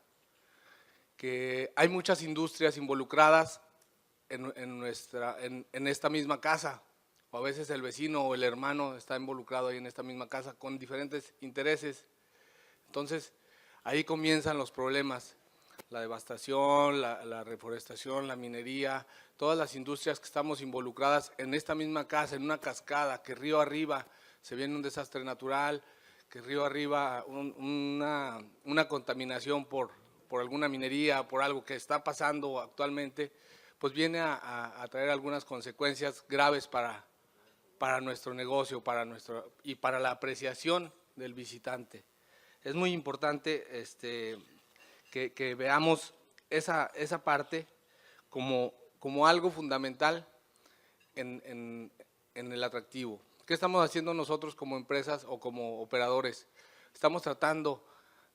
Que hay muchas industrias involucradas en esta misma casa, o a veces el vecino o el hermano está involucrado ahí en esta misma casa con diferentes intereses. Entonces, ahí comienzan los problemas, la devastación, la reforestación, la minería, todas las industrias que estamos involucradas en esta misma casa, en una cascada que río arriba se viene un desastre natural, que río arriba una contaminación por alguna minería, por algo que está pasando actualmente, pues viene a traer algunas consecuencias graves para nuestro negocio y para la apreciación del visitante. Es muy importante que veamos esa parte como algo fundamental en el atractivo. ¿Qué estamos haciendo nosotros como empresas o como operadores? Estamos tratando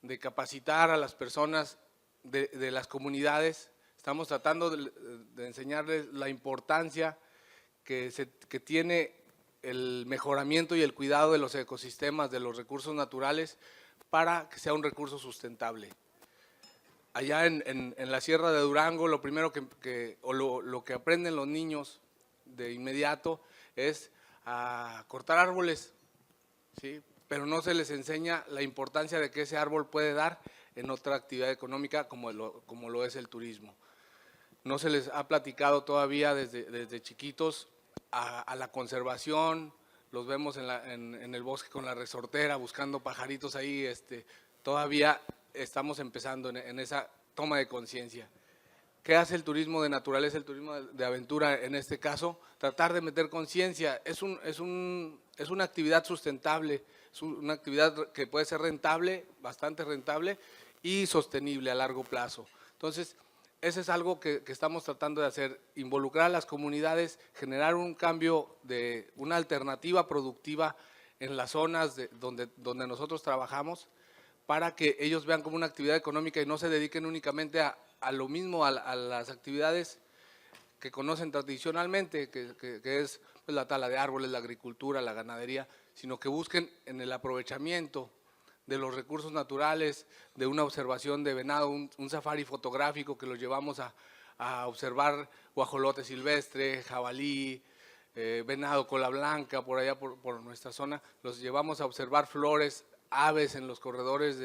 de capacitar a las personas de las comunidades, estamos tratando de enseñarles la importancia que tiene el mejoramiento y el cuidado de los ecosistemas, de los recursos naturales, para que sea un recurso sustentable. Allá en la Sierra de Durango, lo primero lo que aprenden los niños de inmediato es a cortar árboles, ¿sí? Pero no se les enseña la importancia de que ese árbol puede dar en otra actividad económica como lo es el turismo. No se les ha platicado todavía desde chiquitos a la conservación. Los vemos en el bosque con la resortera buscando pajaritos ahí. Todavía estamos empezando en esa toma de conciencia. ¿Qué hace el turismo de naturaleza, el turismo de aventura en este caso? Tratar de meter conciencia. Es una actividad sustentable, es una actividad que puede ser rentable, bastante rentable y sostenible a largo plazo. Entonces, eso es algo que estamos tratando de hacer, involucrar a las comunidades, generar un cambio una alternativa productiva en las zonas donde nosotros trabajamos, para que ellos vean como una actividad económica y no se dediquen únicamente a lo mismo, a las actividades que conocen tradicionalmente, que es pues, la tala de árboles, la agricultura, la ganadería, sino que busquen en el aprovechamiento de los recursos naturales, de una observación de venado, un safari fotográfico que los llevamos a observar guajolote silvestre, jabalí, venado cola blanca, por allá por nuestra zona, los llevamos a observar flores, aves en los corredores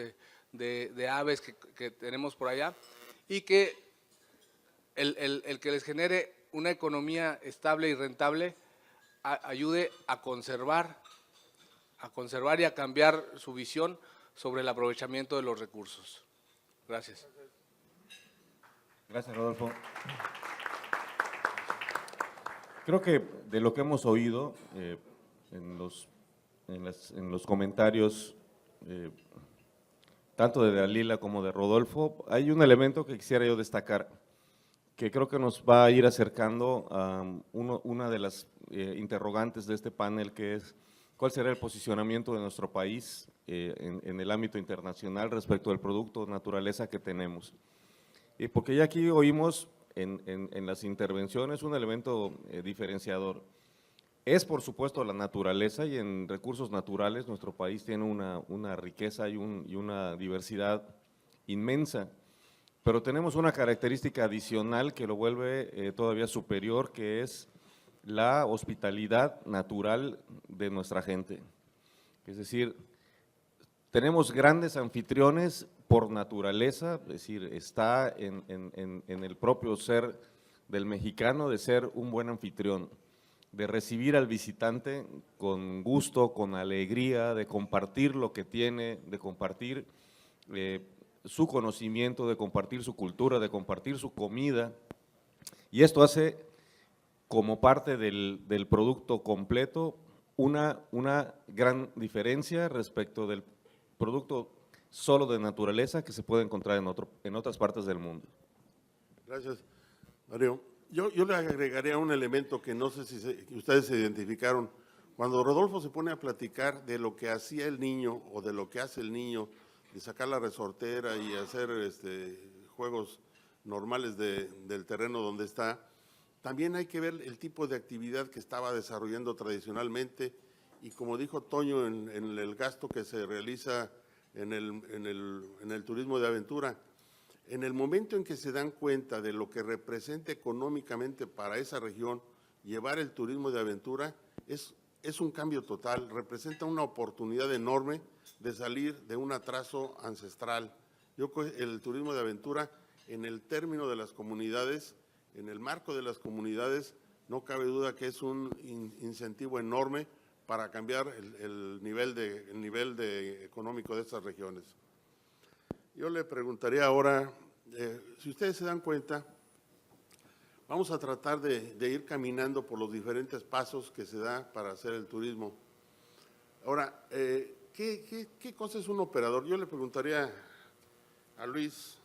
de aves que tenemos por allá, y que el que les genere una economía estable y rentable ayude a conservar y a cambiar su visión sobre el aprovechamiento de los recursos. Gracias. Gracias, Rodolfo. Creo que de lo que hemos oído en los comentarios, tanto de Dalila como de Rodolfo, hay un elemento que quisiera yo destacar, que creo que nos va a ir acercando a una de las interrogantes de este panel, que es cuál será el posicionamiento de nuestro país en el ámbito internacional respecto al producto naturaleza que tenemos. Porque ya aquí oímos en las intervenciones un elemento diferenciador. Es, por supuesto, la naturaleza, y en recursos naturales nuestro país tiene una riqueza y una diversidad inmensa, pero tenemos una característica adicional que lo vuelve todavía superior, que es la hospitalidad natural de nuestra gente. Es decir, tenemos grandes anfitriones por naturaleza, es decir, está en el propio ser del mexicano de ser un buen anfitrión, de recibir al visitante con gusto, con alegría, de compartir lo que tiene, de compartir su conocimiento, de compartir su cultura, de compartir su comida, y esto hace como parte del producto completo una gran diferencia respecto del producto solo de naturaleza que se puede encontrar en otras partes del mundo. Gracias, Mario. Yo le agregaría un elemento que no sé si ustedes se identificaron. Cuando Rodolfo se pone a platicar de lo que hacía el niño o de lo que hace el niño, de sacar la resortera y hacer juegos normales del terreno donde está, también hay que ver el tipo de actividad que estaba desarrollando tradicionalmente, y como dijo Toño, en el gasto que se realiza en el turismo de aventura. En el momento en que se dan cuenta de lo que representa económicamente para esa región llevar el turismo de aventura, es un cambio total, representa una oportunidad enorme de salir de un atraso ancestral. El turismo de aventura, en el término de las comunidades, en el marco de las comunidades, no cabe duda que es un incentivo enorme para cambiar el nivel económico de estas regiones. Yo le preguntaría ahora, si ustedes se dan cuenta, vamos a tratar de ir caminando por los diferentes pasos que se da para hacer el turismo. Ahora, ¿qué cosa es un operador? Yo le preguntaría a Luis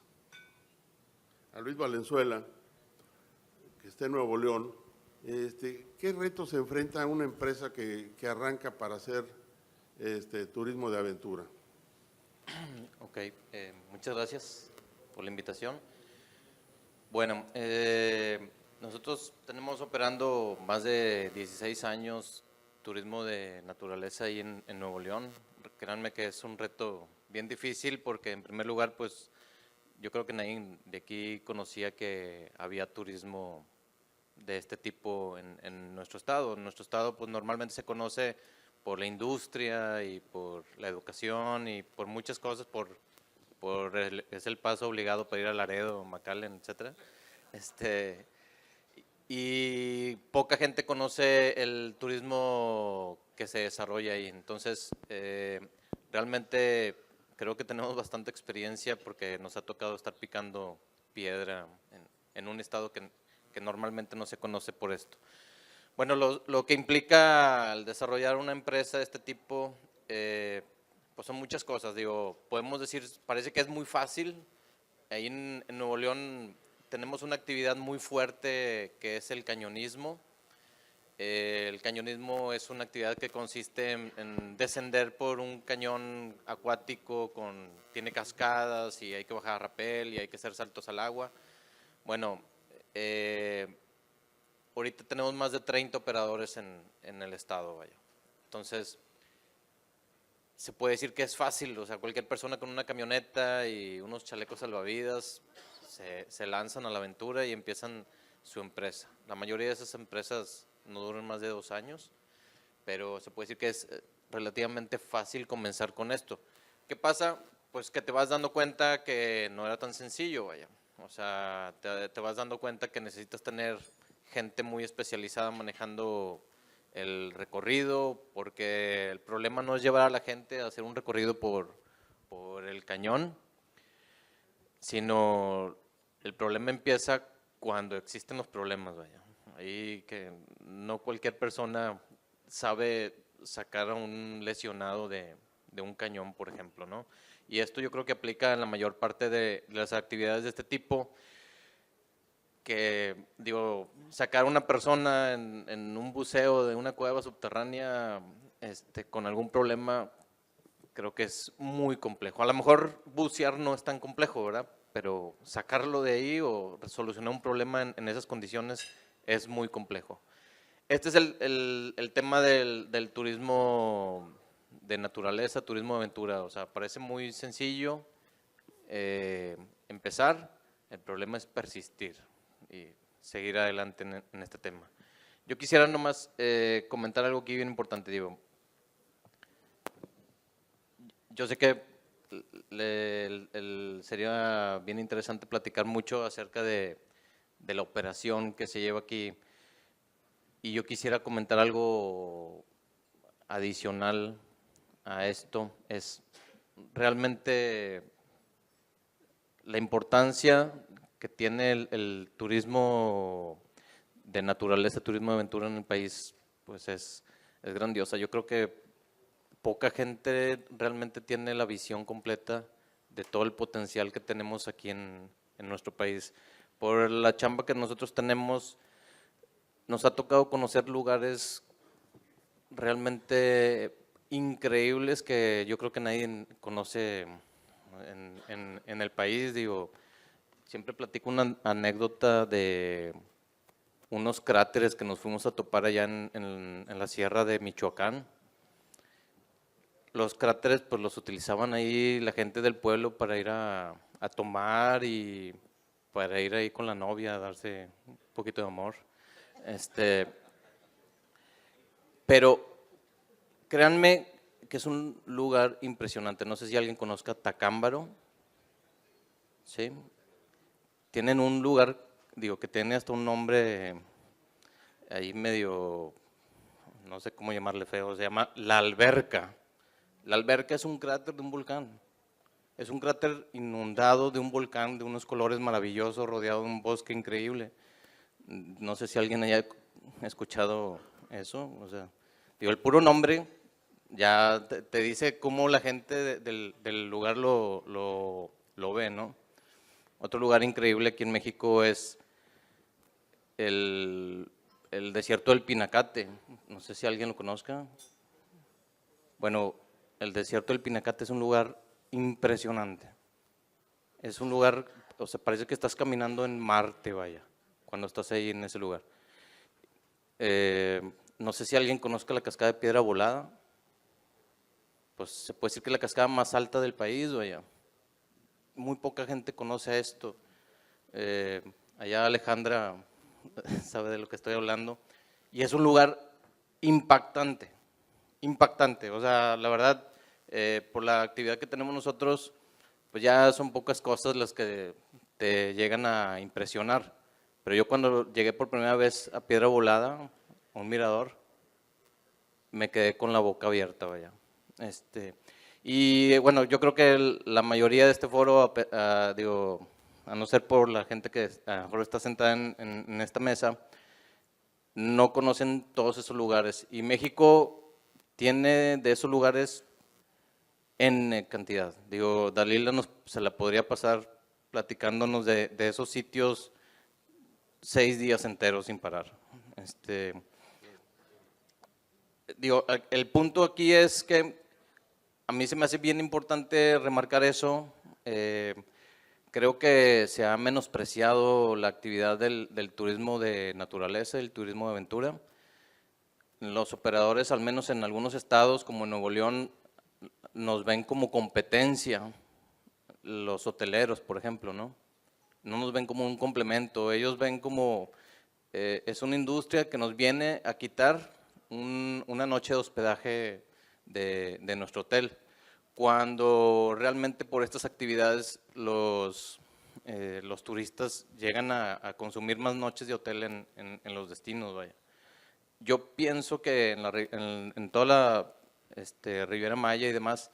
Valenzuela, que está en Nuevo León, ¿qué retos se enfrenta a una empresa que arranca para hacer turismo de aventura? Ok, muchas gracias por la invitación. Bueno, nosotros tenemos operando más de 16 años turismo de naturaleza ahí en Nuevo León. Créanme que es un reto bien difícil porque en primer lugar, pues yo creo que nadie de aquí conocía que había turismo de este tipo en nuestro estado. En nuestro estado pues normalmente se conoce por la industria y por la educación y por muchas cosas, es el paso obligado para ir a Laredo, McAllen, etcétera. Y poca gente conoce el turismo que se desarrolla ahí. Entonces, realmente creo que tenemos bastante experiencia porque nos ha tocado estar picando piedra en un estado que normalmente no se conoce por esto. Bueno, lo que implica al desarrollar una empresa de este tipo, pues son muchas cosas. Digo, podemos decir, parece que es muy fácil. Ahí en Nuevo León tenemos una actividad muy fuerte que es el cañonismo. El cañonismo es una actividad que consiste en descender por un cañón acuático, tiene cascadas y hay que bajar a rapel y hay que hacer saltos al agua. Bueno, ahorita tenemos más de 30 operadores en el estado, vaya. Entonces, se puede decir que es fácil, o sea, cualquier persona con una camioneta y unos chalecos salvavidas se lanzan a la aventura y empiezan su empresa. La mayoría de esas empresas no duran más de 2 años, pero se puede decir que es relativamente fácil comenzar con esto. ¿Qué pasa? Pues que te vas dando cuenta que no era tan sencillo, vaya. O sea, te vas dando cuenta que necesitas tener gente muy especializada manejando el recorrido, porque el problema no es llevar a la gente a hacer un recorrido por el cañón, sino el problema empieza cuando existen los problemas, vaya. Ahí que no cualquier persona sabe sacar a un lesionado de un cañón, por ejemplo, ¿no? Y esto yo creo que aplica en la mayor parte de las actividades de este tipo, que, digo, sacar a una persona en un buceo de una cueva subterránea con algún problema, creo que es muy complejo. A lo mejor bucear no es tan complejo, ¿verdad? Pero sacarlo de ahí o solucionar un problema en esas condiciones es muy complejo. Este es el tema del turismo de naturaleza, turismo de aventura. O sea, parece muy sencillo empezar, el problema es persistir y seguir adelante en este tema. Yo quisiera nomás comentar algo aquí bien importante, digo. Yo sé que sería bien interesante platicar mucho acerca de la operación que se lleva aquí, y yo quisiera comentar algo adicional a esto. Es realmente la importancia que tiene el turismo de naturaleza, turismo de aventura en el país, pues es grandiosa. Yo creo que poca gente realmente tiene la visión completa de todo el potencial que tenemos aquí en nuestro país. Por la chamba que nosotros tenemos, nos ha tocado conocer lugares realmente increíbles que yo creo que nadie conoce en el país. Digo, siempre platico una anécdota de unos cráteres que nos fuimos a topar allá en la sierra de Michoacán. Los cráteres pues los utilizaban ahí la gente del pueblo para ir a tomar y para ir ahí con la novia a darse un poquito de amor. Pero créanme que es un lugar impresionante. No sé si alguien conozca Tacámbaro. ¿Sí? Tienen un lugar, digo, que tiene hasta un nombre ahí medio no sé cómo llamarle feo, se llama La Alberca. La Alberca es un cráter de un volcán. Es un cráter inundado de un volcán de unos colores maravillosos, rodeado de un bosque increíble. No sé si alguien haya escuchado eso. O sea, digo, el puro nombre ya te dice cómo la gente del lugar lo ve, ¿no? Otro lugar increíble aquí en México es el desierto del Pinacate. No sé si alguien lo conozca. Bueno, el desierto del Pinacate es un lugar impresionante. Es un lugar, o sea, parece que estás caminando en Marte, vaya, cuando estás ahí en ese lugar. No sé si alguien conozca la cascada de Piedra Volada. Pues se puede decir que es la cascada más alta del país, vaya. Muy poca gente conoce esto. Allá Alejandra sabe de lo que estoy hablando. Y es un lugar impactante, impactante. O sea, la verdad, por la actividad que tenemos nosotros, pues ya son pocas cosas las que te llegan a impresionar. Pero yo cuando llegué por primera vez a Piedra Volada, a un mirador, me quedé con la boca abierta, vaya. Y bueno, yo creo que la mayoría de este foro, digo, a no ser por la gente que a lo mejor está sentada en esta mesa, no conocen todos esos lugares. Y México tiene de esos lugares en cantidad. Digo, Dalila se la podría pasar platicándonos de esos sitios 6 días enteros sin parar. Digo, el punto aquí es que a mí se me hace bien importante remarcar eso. Creo que se ha menospreciado la actividad del turismo de naturaleza, el turismo de aventura. Los operadores, al menos en algunos estados como en Nuevo León, nos ven como competencia. Los hoteleros, por ejemplo, ¿no? No nos ven como un complemento, ellos ven como es una industria que nos viene a quitar una noche de hospedaje de nuestro hotel, cuando realmente por estas actividades los turistas llegan a consumir más noches de hotel en los destinos, vaya. Yo pienso que en toda la Riviera Maya y demás,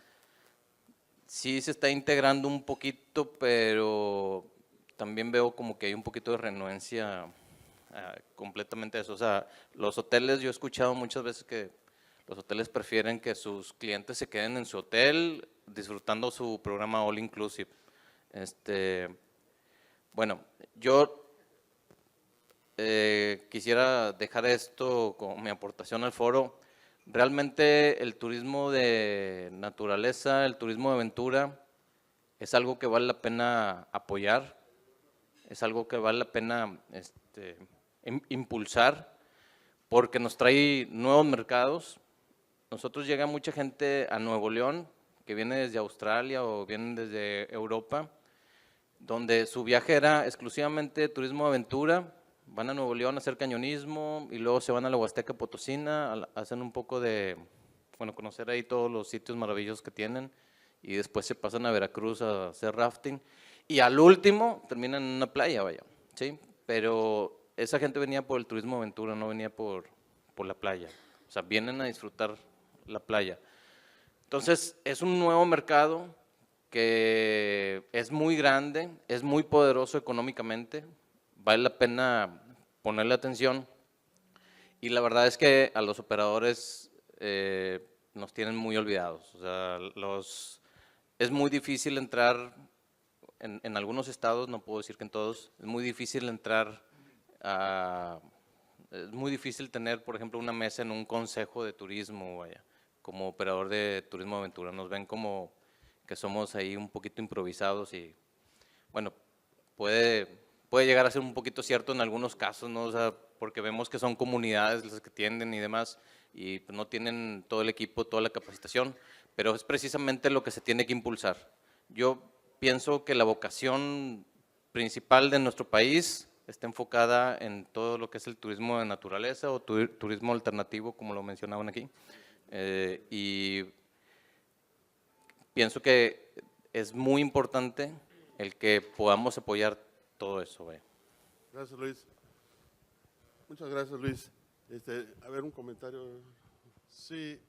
sí se está integrando un poquito, pero también veo como que hay un poquito de renuencia completamente a eso. O sea, los hoteles, yo he escuchado muchas veces que los hoteles prefieren que sus clientes se queden en su hotel disfrutando su programa All Inclusive. Bueno, yo quisiera dejar esto como mi aportación al foro. Realmente el turismo de naturaleza, el turismo de aventura, es algo que vale la pena apoyar, es algo que vale la pena impulsar, porque nos trae nuevos mercados. Nosotros llega mucha gente a Nuevo León, que viene desde Australia o vienen desde Europa, donde su viaje era exclusivamente turismo de aventura. Van a Nuevo León a hacer cañonismo y luego se van a la Huasteca Potosina, hacen un poco de, bueno, conocer ahí todos los sitios maravillosos que tienen y después se pasan a Veracruz a hacer rafting y al último terminan en una playa, vaya, ¿sí? Pero esa gente venía por el turismo de aventura, no venía por la playa. O sea, vienen a disfrutar la playa. Entonces, es un nuevo mercado que es muy grande, es muy poderoso económicamente, vale la pena ponerle atención y la verdad es que a los operadores nos tienen muy olvidados. O sea, es muy difícil entrar en algunos estados, no puedo decir que en todos, es muy difícil entrar es muy difícil tener, por ejemplo, una mesa en un consejo de turismo, vaya, como operador de turismo de aventura. Nos ven como que somos ahí un poquito improvisados y, bueno, puede llegar a ser un poquito cierto en algunos casos, ¿no? O sea, porque vemos que son comunidades las que tienden y demás, y pues no tienen todo el equipo, toda la capacitación, pero es precisamente lo que se tiene que impulsar. Yo pienso que la vocación principal de nuestro país está enfocada en todo lo que es el turismo de naturaleza o turismo alternativo, como lo mencionaban aquí, y pienso que es muy importante el que podamos apoyar todo eso. Vaya. Gracias, Luis. Muchas gracias, Luis. A ver, un comentario. Sí,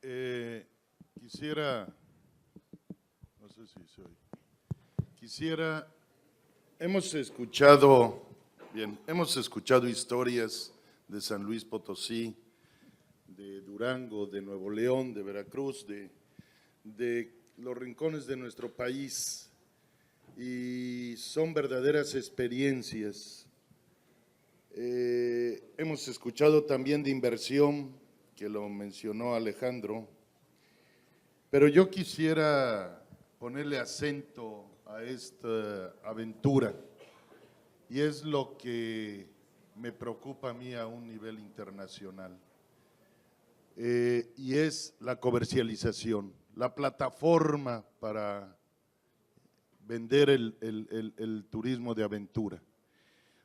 quisiera, no sé si soy, quisiera, hemos escuchado historias de San Luis Potosí, de Durango, de Nuevo León, de Veracruz, de los rincones de nuestro país, y son verdaderas experiencias. Hemos escuchado también de inversión, que lo mencionó Alejandro, pero yo quisiera ponerle acento a esta aventura, y es lo que me preocupa a mí a un nivel internacional, y es la comercialización, la plataforma para vender el turismo de aventura.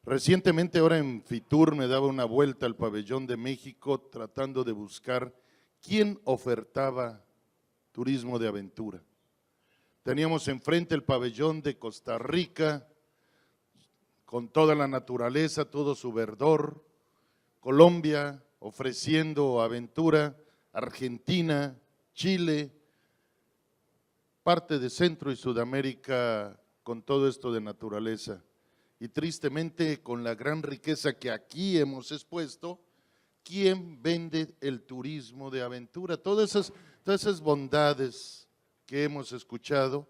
Recientemente, ahora en Fitur, me daba una vuelta al pabellón de México tratando de buscar quién ofertaba turismo de aventura. Teníamos enfrente el pabellón de Costa Rica, con toda la naturaleza, todo su verdor, Colombia ofreciendo aventura, Argentina, Chile, parte de Centro y Sudamérica con todo esto de naturaleza. Y tristemente, con la gran riqueza que aquí hemos expuesto, ¿quién vende el turismo de aventura? Todas esas bondades que hemos escuchado,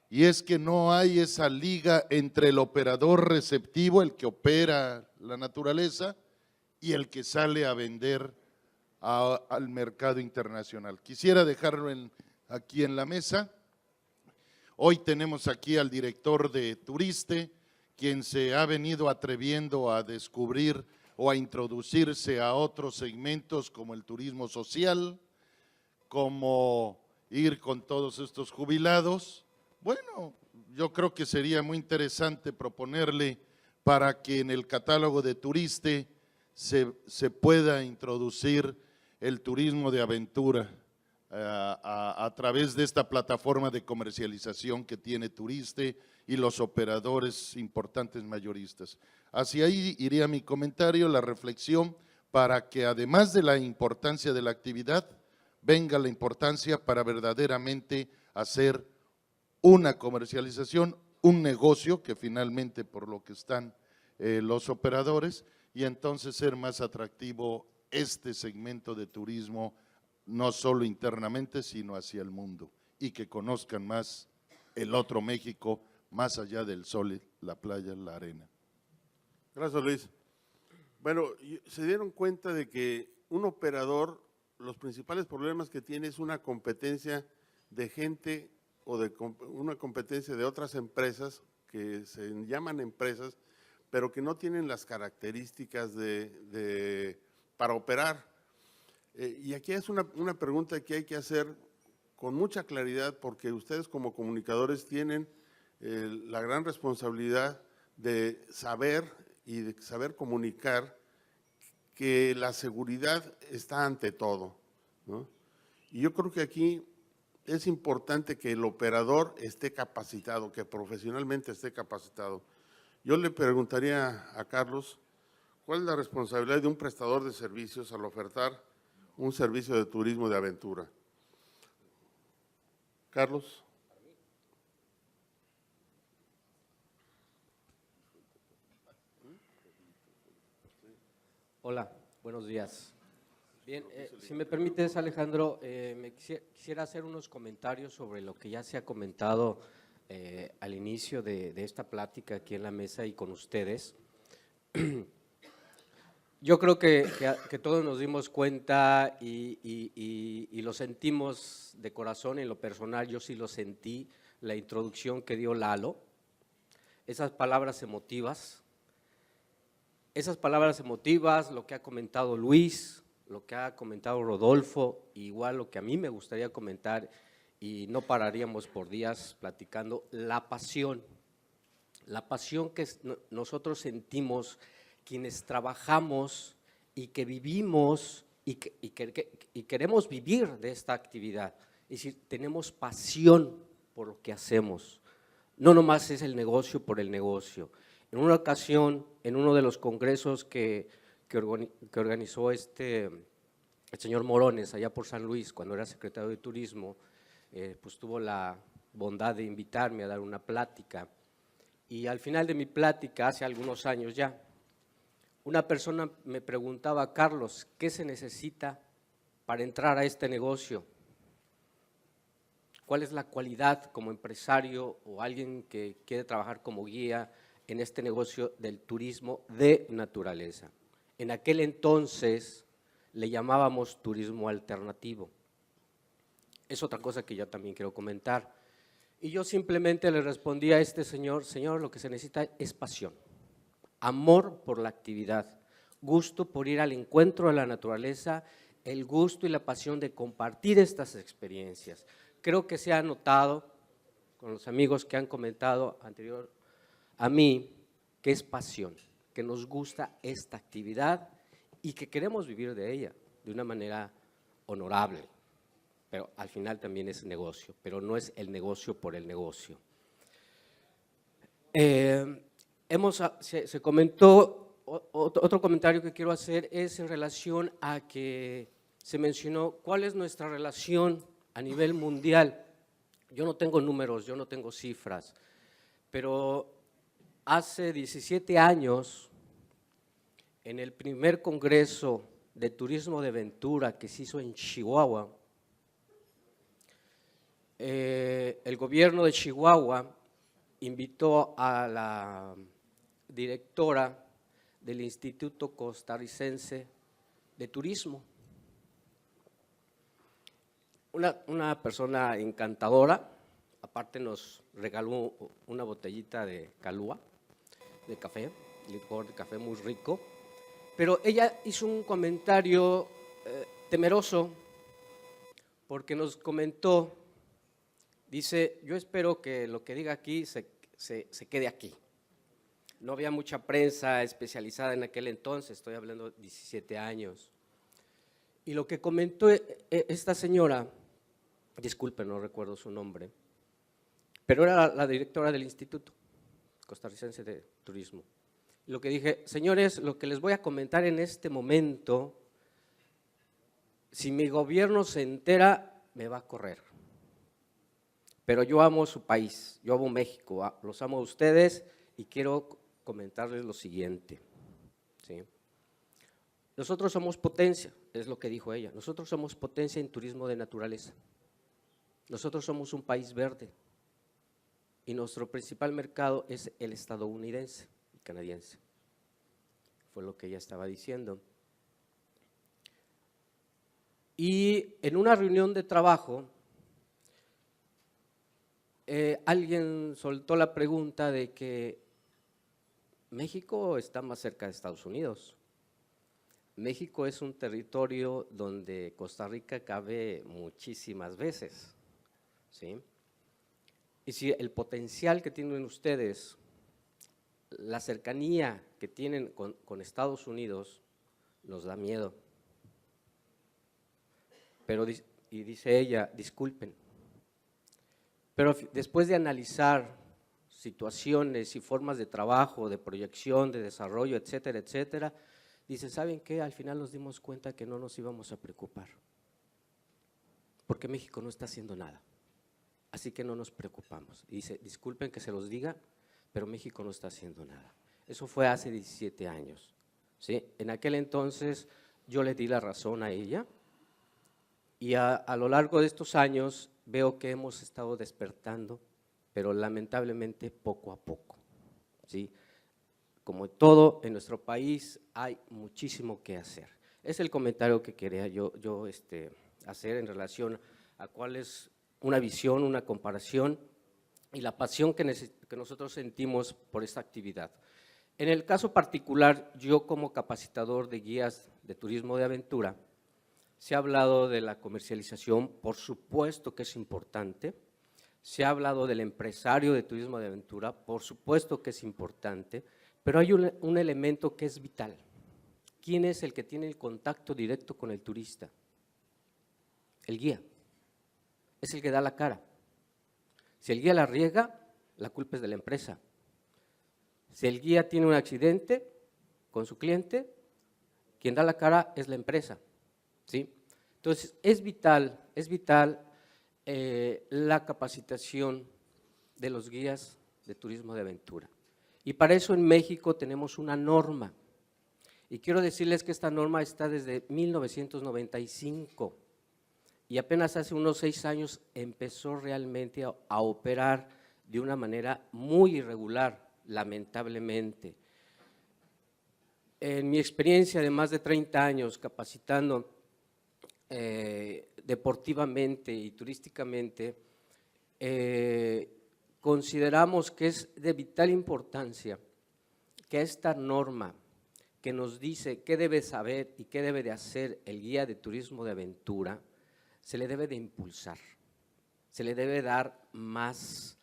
y es que no hay esa liga entre el operador receptivo, el que opera la naturaleza, y el que sale a vender al mercado internacional. Quisiera dejarlo aquí en la mesa. Hoy tenemos aquí al director de Turiste, quien se ha venido atreviendo a descubrir o a introducirse a otros segmentos como el turismo social, como ir con todos estos jubilados. Bueno, yo creo que sería muy interesante proponerle para que en el catálogo de Turiste se pueda introducir el turismo de aventura a través de esta plataforma de comercialización que tiene Turiste y los operadores importantes mayoristas. Hacia ahí iría mi comentario, la reflexión, para que además de la importancia de la actividad, venga la importancia para verdaderamente hacer una comercialización, un negocio que finalmente por lo que están los operadores, y entonces ser más atractivo este segmento de turismo, no solo internamente, sino hacia el mundo, y que conozcan más el otro México, más allá del sol, la playa, la arena. Gracias, Luis. Bueno, se dieron cuenta de que un operador, los principales problemas que tiene es una competencia de gente o de una competencia de otras empresas que se llaman empresas, pero que no tienen las características para operar. Y aquí es una pregunta que hay que hacer con mucha claridad, porque ustedes como comunicadores tienen la gran responsabilidad de saber y de saber comunicar que la seguridad está ante todo, ¿no? Y yo creo que aquí es importante que el operador esté capacitado, que profesionalmente esté capacitado. Yo le preguntaría a Carlos, ¿cuál es la responsabilidad de un prestador de servicios al ofertar un servicio de turismo de aventura? Carlos. Hola, buenos días. Bien, si me permites, Alejandro, me quisiera hacer unos comentarios sobre lo que ya se ha comentado al inicio de esta plática aquí en la mesa y con ustedes. Yo creo que todos nos dimos cuenta y lo sentimos de corazón, en lo personal yo sí lo sentí, la introducción que dio Lalo, esas palabras emotivas, lo que ha comentado Luis, lo que ha comentado Rodolfo, igual lo que a mí me gustaría comentar, y no pararíamos por días platicando, la pasión que nosotros sentimos quienes trabajamos y que vivimos y queremos vivir de esta actividad. Es decir, tenemos pasión por lo que hacemos, no nomás es el negocio por el negocio. En una ocasión, en uno de los congresos que organizó el señor Morones, allá por San Luis, cuando era secretario de Turismo, pues tuvo la bondad de invitarme a dar una plática. Y al final de mi plática, hace algunos años ya, una persona me preguntaba: Carlos, ¿qué se necesita para entrar a este negocio? ¿Cuál es la cualidad como empresario o alguien que quiere trabajar como guía en este negocio del turismo de naturaleza? En aquel entonces le llamábamos turismo alternativo. Es otra cosa que yo también quiero comentar. Y yo simplemente le respondí a este señor: señor, lo que se necesita es pasión, amor por la actividad, gusto por ir al encuentro de la naturaleza, el gusto y la pasión de compartir estas experiencias. Creo que se ha notado con los amigos que han comentado anterior a mí que es pasión, que nos gusta esta actividad y que queremos vivir de ella de una manera honorable. Pero al final también es negocio, pero no es el negocio por el negocio. Se comentó, otro comentario que quiero hacer es en relación a que se mencionó cuál es nuestra relación a nivel mundial. Yo no tengo números, yo no tengo cifras, pero hace 17 años, en el primer Congreso de Turismo de Aventura que se hizo en Chihuahua, el gobierno de Chihuahua invitó a la directora del Instituto Costarricense de Turismo, una persona encantadora, aparte nos regaló una botellita de calúa, de café, licor de café muy rico, pero ella hizo un comentario temeroso porque nos comentó, dice: yo espero que lo que diga aquí se quede aquí. No había mucha prensa especializada en aquel entonces, estoy hablando de 17 años. Y lo que comentó esta señora, disculpe, no recuerdo su nombre, pero era la directora del Instituto Costarricense de Turismo. Lo que dije: señores, lo que les voy a comentar en este momento, si mi gobierno se entera, me va a correr. Pero yo amo su país, yo amo México, los amo a ustedes y quiero comentarles lo siguiente. ¿Sí? Nosotros somos potencia, es lo que dijo ella, nosotros somos potencia en turismo de naturaleza. Nosotros somos un país verde y nuestro principal mercado es el estadounidense y canadiense. Fue lo que ella estaba diciendo. Y en una reunión de trabajo, alguien soltó la pregunta de que México está más cerca de Estados Unidos. México es un territorio donde Costa Rica cabe muchísimas veces, ¿sí? Y si el potencial que tienen ustedes, la cercanía que tienen con Estados Unidos, nos da miedo. Pero, y dice ella, disculpen, pero después de analizar situaciones y formas de trabajo, de proyección, de desarrollo, etcétera, etcétera, dice: ¿saben qué? Al final nos dimos cuenta que no nos íbamos a preocupar, porque México no está haciendo nada, así que no nos preocupamos. Y dice: disculpen que se los diga, pero México no está haciendo nada. Eso fue hace 17 años, ¿sí? En aquel entonces yo le di la razón a ella y a lo largo de estos años veo que hemos estado despertando, pero lamentablemente poco a poco, ¿sí? Como todo en nuestro país hay muchísimo que hacer. Es el comentario que quería yo hacer en relación a cuál es una visión, una comparación y la pasión que nosotros sentimos por esta actividad. En el caso particular, yo como capacitador de guías de turismo de aventura, se ha hablado de la comercialización, por supuesto que es importante. Se ha hablado del empresario de turismo de aventura, por supuesto que es importante, pero hay un elemento que es vital. ¿Quién es el que tiene el contacto directo con el turista? El guía. Es el que da la cara. Si el guía la riega, la culpa es de la empresa. Si el guía tiene un accidente con su cliente, quien da la cara es la empresa, ¿sí? Entonces, es vital la capacitación de los guías de turismo de aventura. Y para eso en México tenemos una norma. Y quiero decirles que esta norma está desde 1995 y apenas hace unos 6 años empezó realmente a operar de una manera muy irregular, lamentablemente. En mi experiencia de más de 30 años capacitando deportivamente y turísticamente, consideramos que es de vital importancia que esta norma que nos dice qué debe saber y qué debe de hacer el guía de turismo de aventura, se le debe de impulsar, se le debe dar más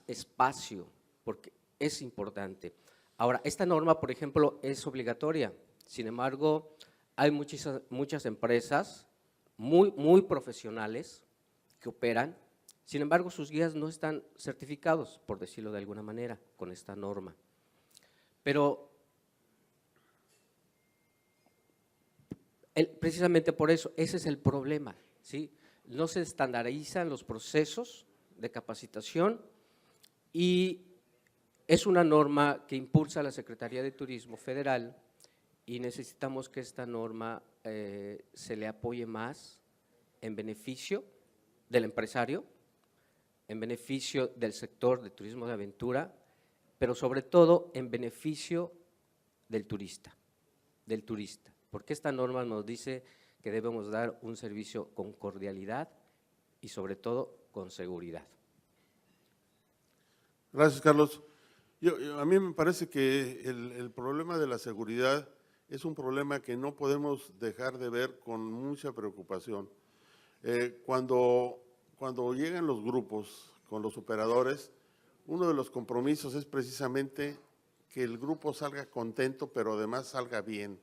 espacio, porque es importante. Ahora, esta norma, por ejemplo, es obligatoria, sin embargo, hay muchas empresas muy profesionales que operan, sin embargo, sus guías no están certificados, por decirlo de alguna manera, con esta norma. Pero precisamente por eso, ese es el problema, ¿sí? No se estandarizan los procesos de capacitación y es una norma que impulsa la Secretaría de Turismo Federal y necesitamos que esta norma se le apoye más en beneficio del empresario, en beneficio del sector de turismo de aventura, pero sobre todo en beneficio del turista, porque esta norma nos dice que debemos dar un servicio con cordialidad y sobre todo con seguridad. Gracias, Carlos. A mí me parece que el problema de la seguridad es un problema que no podemos dejar de ver con mucha preocupación. Cuando llegan los grupos con los operadores, uno de los compromisos es precisamente que el grupo salga contento, pero además salga bien.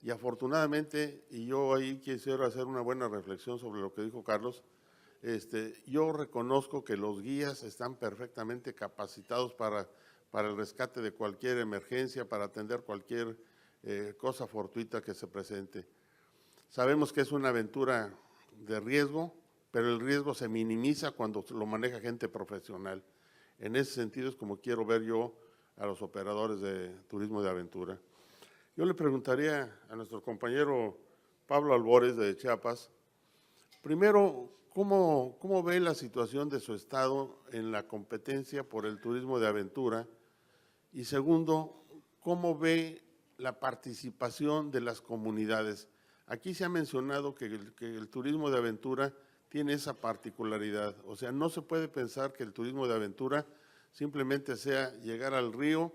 Y afortunadamente, y yo ahí quisiera hacer una buena reflexión sobre lo que dijo Carlos, yo reconozco que los guías están perfectamente capacitados para el rescate de cualquier emergencia, para atender cualquier cosa fortuita que se presente. Sabemos que es una aventura de riesgo, pero el riesgo se minimiza cuando lo maneja gente profesional. En ese sentido es como quiero ver yo a los operadores de turismo de aventura. Yo le preguntaría a nuestro compañero Pablo Albores de Chiapas, primero, ¿cómo ve la situación de su estado en la competencia por el turismo de aventura? Y segundo, ¿cómo ve la participación de las comunidades? Aquí se ha mencionado que el turismo de aventura tiene esa particularidad, o sea, no se puede pensar que el turismo de aventura simplemente sea llegar al río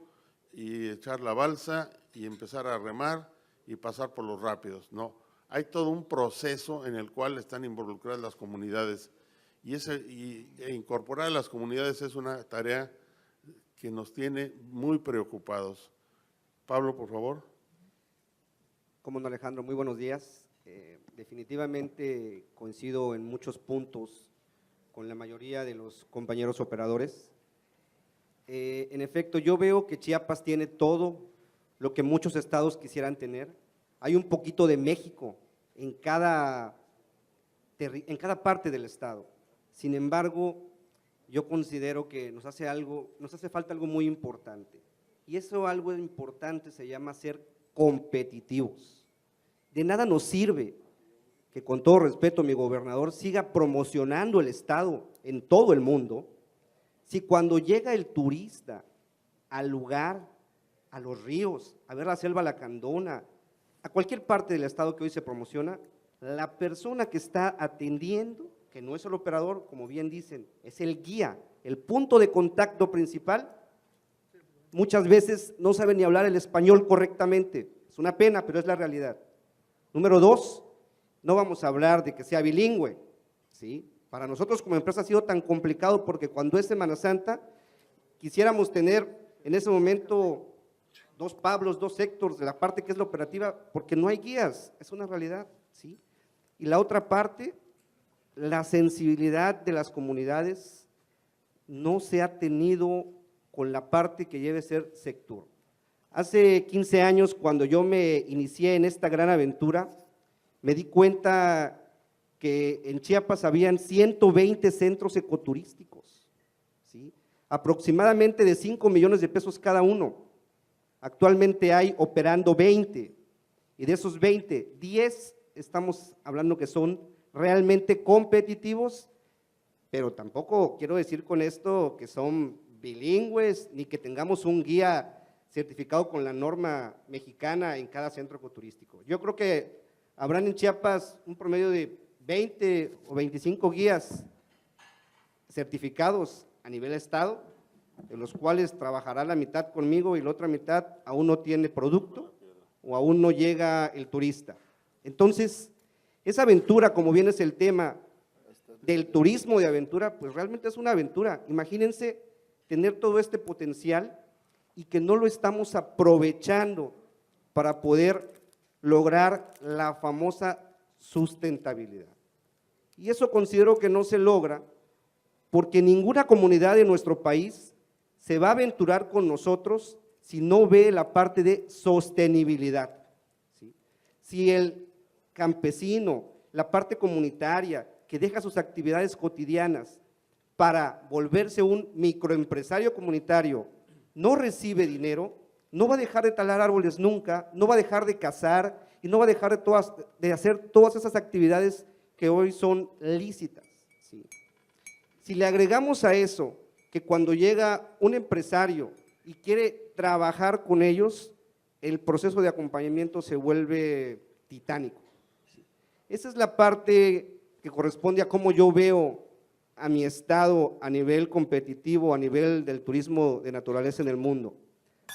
y echar la balsa y empezar a remar y pasar por los rápidos, no. Hay todo un proceso en el cual están involucradas las comunidades e incorporar a las comunidades es una tarea que nos tiene muy preocupados. Pablo, por favor. Cómo no, Alejandro, muy buenos días. Definitivamente coincido en muchos puntos con la mayoría de los compañeros operadores. En efecto, yo veo que Chiapas tiene todo lo que muchos estados quisieran tener. Hay un poquito de México en cada parte del estado. Sin embargo, yo considero que nos hace falta algo muy importante. Y eso algo importante se llama ser competitivos. De nada nos sirve que, con todo respeto, mi gobernador siga promocionando el estado en todo el mundo, si cuando llega el turista al lugar, a los ríos, a ver la selva lacandona, a cualquier parte del estado que hoy se promociona, la persona que está atendiendo, que no es el operador, como bien dicen, es el guía, el punto de contacto principal, muchas veces no sabe ni hablar el español correctamente. Es una pena, pero es la realidad. Número 2, no vamos a hablar de que sea bilingüe, ¿sí? Para nosotros como empresa ha sido tan complicado porque cuando es Semana Santa quisiéramos tener en ese momento 2 Pablos, 2 Héctors de la parte que es la operativa, porque no hay guías, es una realidad, ¿sí? Y la otra parte, la sensibilidad de las comunidades no se ha tenido con la parte que debe ser sector. Hace 15 años, cuando yo me inicié en esta gran aventura, me di cuenta que en Chiapas habían 120 centros ecoturísticos, ¿sí? Aproximadamente de 5 millones de pesos cada uno. Actualmente hay operando 20, y de esos 20, 10 estamos hablando que son realmente competitivos, pero tampoco quiero decir con esto que son bilingües, ni que tengamos un guía certificado con la norma mexicana en cada centro ecoturístico. Yo creo que habrán en Chiapas un promedio de 20 o 25 guías certificados a nivel estado, de los cuales trabajará la mitad conmigo y la otra mitad aún no tiene producto o aún no llega el turista. Entonces, esa aventura, como bien es el tema del turismo de aventura, pues realmente es una aventura. Imagínense tener todo este potencial y que no lo estamos aprovechando para poder lograr la famosa sustentabilidad. Y eso considero que no se logra porque ninguna comunidad de nuestro país se va a aventurar con nosotros si no ve la parte de sostenibilidad, ¿sí? Si el campesino, la parte comunitaria, que deja sus actividades cotidianas para volverse un microempresario comunitario, no recibe dinero, no va a dejar de talar árboles nunca, no va a dejar de cazar y no va a dejar de hacer todas esas actividades que hoy son lícitas, ¿sí? Si le agregamos a eso que cuando llega un empresario y quiere trabajar con ellos, el proceso de acompañamiento se vuelve titánico, ¿sí? Esa es la parte que corresponde a cómo yo veo a mi estado a nivel competitivo, a nivel del turismo de naturaleza en el mundo.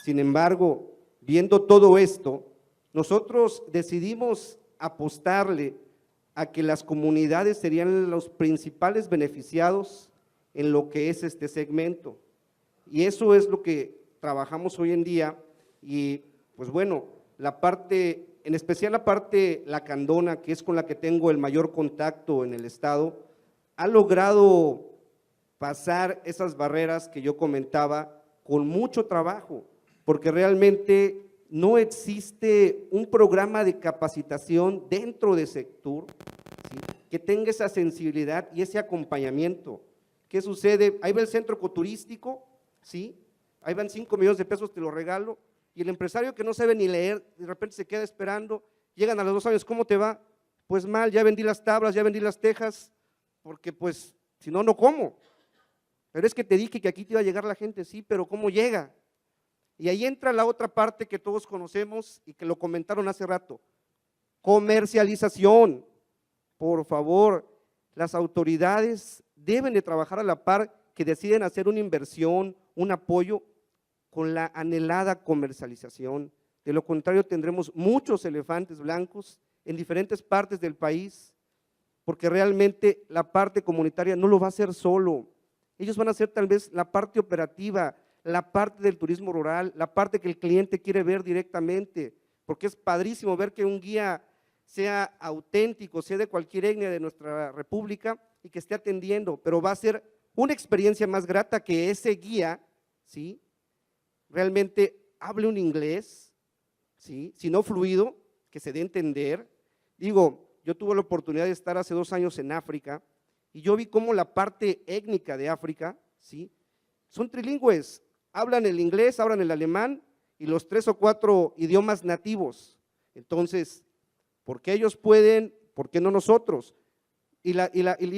Sin embargo, viendo todo esto, nosotros decidimos apostarle a que las comunidades serían los principales beneficiados en lo que es este segmento. Y eso es lo que trabajamos hoy en día y pues bueno, la parte, en especial la parte lacandona, que es con la que tengo el mayor contacto en el estado, ha logrado pasar esas barreras que yo comentaba con mucho trabajo, porque realmente no existe un programa de capacitación dentro de sector, ¿sí?, que tenga esa sensibilidad y ese acompañamiento. ¿Qué sucede? Ahí va el centro ecoturístico, ¿sí? Ahí van 5 millones de pesos, te lo regalo, y el empresario que no sabe ni leer, de repente se queda esperando, llegan a los 2 años, ¿cómo te va? Pues mal, ya vendí las tablas, ya vendí las tejas, porque pues, si no, no como. Pero es que te dije que aquí te iba a llegar la gente, sí, pero ¿cómo llega? Y ahí entra la otra parte que todos conocemos y que lo comentaron hace rato, comercialización. Por favor, las autoridades deben de trabajar a la par que deciden hacer una inversión, un apoyo con la anhelada comercialización. De lo contrario, tendremos muchos elefantes blancos en diferentes partes del país, porque realmente la parte comunitaria no lo va a hacer solo. Ellos van a hacer tal vez la parte operativa, la parte del turismo rural, la parte que el cliente quiere ver directamente, porque es padrísimo ver que un guía sea auténtico, sea de cualquier etnia de nuestra república y que esté atendiendo, pero va a ser una experiencia más grata que ese guía, ¿sí?, realmente hable un inglés, ¿sí?, si no fluido, que se dé a entender. Digo, yo tuve la oportunidad de estar hace 2 años en África y yo vi cómo la parte étnica de África, ¿sí?, son trilingües, hablan el inglés, hablan el alemán y los 3 o 4 idiomas nativos. Entonces, ¿por qué ellos pueden? ¿Por qué no nosotros? Y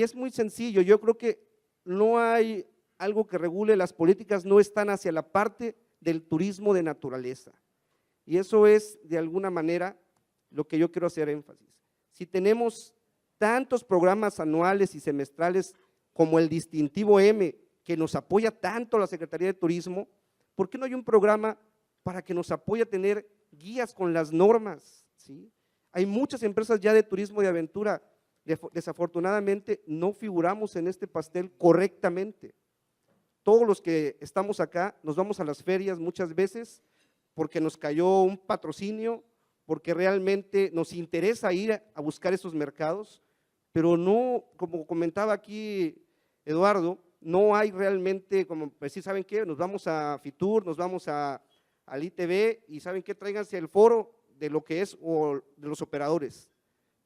es muy sencillo, yo creo que no hay algo que regule, las políticas no están hacia la parte del turismo de naturaleza. Y eso es de alguna manera lo que yo quiero hacer énfasis. Si tenemos tantos programas anuales y semestrales como el Distintivo M, que nos apoya tanto la Secretaría de Turismo, ¿por qué no hay un programa para que nos apoye a tener guías con las normas? ¿Sí? Hay muchas empresas ya de turismo de aventura, desafortunadamente no figuramos en este pastel correctamente. Todos los que estamos acá nos vamos a las ferias muchas veces porque nos cayó un patrocinio, porque realmente nos interesa ir a buscar esos mercados, pero no, como comentaba aquí Eduardo, no hay realmente, como pues sí, ¿saben qué? Nos vamos a Fitur, nos vamos al ITV y ¿saben qué? Tráiganse el foro de lo que es o de los operadores.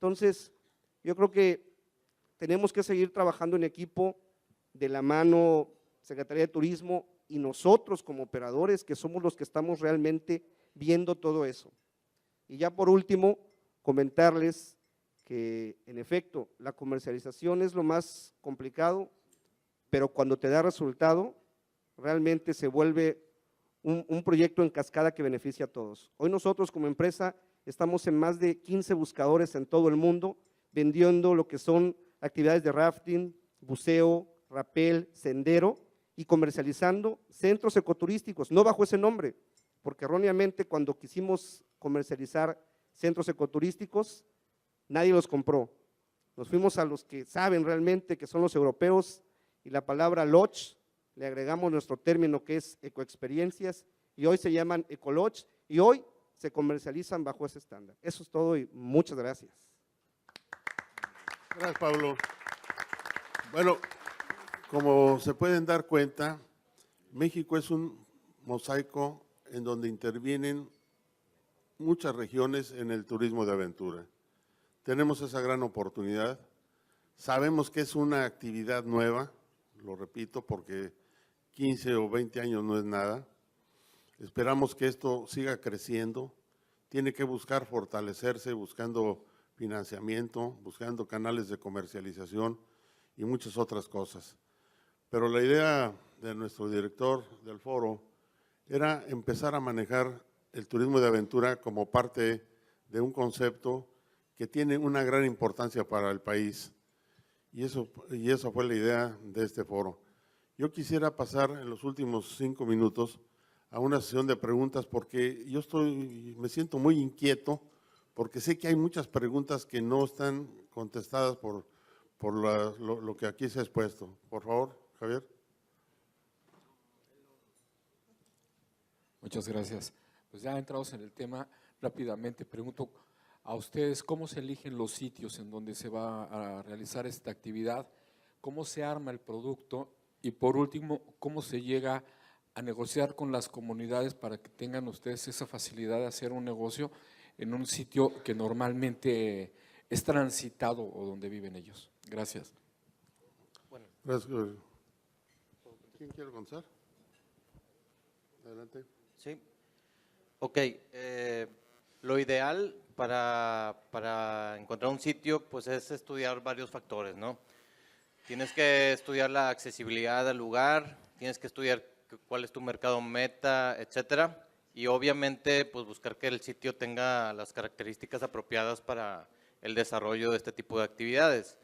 Entonces, yo creo que tenemos que seguir trabajando en equipo, de la mano Secretaría de Turismo y nosotros como operadores, que somos los que estamos realmente viendo todo eso. Y ya por último, comentarles que en efecto la comercialización es lo más complicado, pero cuando te da resultado, realmente se vuelve un proyecto en cascada que beneficia a todos. Hoy nosotros como empresa estamos en más de 15 buscadores en todo el mundo, vendiendo lo que son actividades de rafting, buceo, rapel, sendero y comercializando centros ecoturísticos, no bajo ese nombre, porque erróneamente cuando quisimos comercializar centros ecoturísticos, nadie los compró. Nos fuimos a los que saben realmente, que son los europeos, y la palabra lodge, le agregamos nuestro término que es ecoexperiencias, y hoy se llaman ecolodge, y hoy se comercializan bajo ese estándar. Eso es todo y muchas gracias. Gracias, Pablo. Bueno, como se pueden dar cuenta, México es un mosaico en donde intervienen muchas regiones en el turismo de aventura. Tenemos esa gran oportunidad. Sabemos que es una actividad nueva, lo repito, porque 15 o 20 años no es nada. Esperamos que esto siga creciendo. Tiene que buscar fortalecerse, buscando financiamiento, buscando canales de comercialización y muchas otras cosas. Pero la idea de nuestro director del foro era empezar a manejar el turismo de aventura como parte de un concepto que tiene una gran importancia para el país. Y eso fue la idea de este foro. Yo quisiera pasar en los últimos 5 minutos a una sesión de preguntas porque me siento muy inquieto porque sé que hay muchas preguntas que no están contestadas por lo que aquí se ha expuesto. Por favor, Javier. Muchas gracias. Pues ya entrados en el tema, rápidamente pregunto a ustedes cómo se eligen los sitios en donde se va a realizar esta actividad, cómo se arma el producto y por último, cómo se llega a negociar con las comunidades para que tengan ustedes esa facilidad de hacer un negocio en un sitio que normalmente es transitado o donde viven ellos. Gracias. Bueno. Gracias. ¿Quién quiere comenzar? Adelante. Sí. Ok. Lo ideal para encontrar un sitio pues es estudiar varios factores, ¿no? Tienes que estudiar la accesibilidad al lugar, tienes que estudiar cuál es tu mercado meta, etcétera, y obviamente pues buscar que el sitio tenga las características apropiadas para el desarrollo de este tipo de actividades.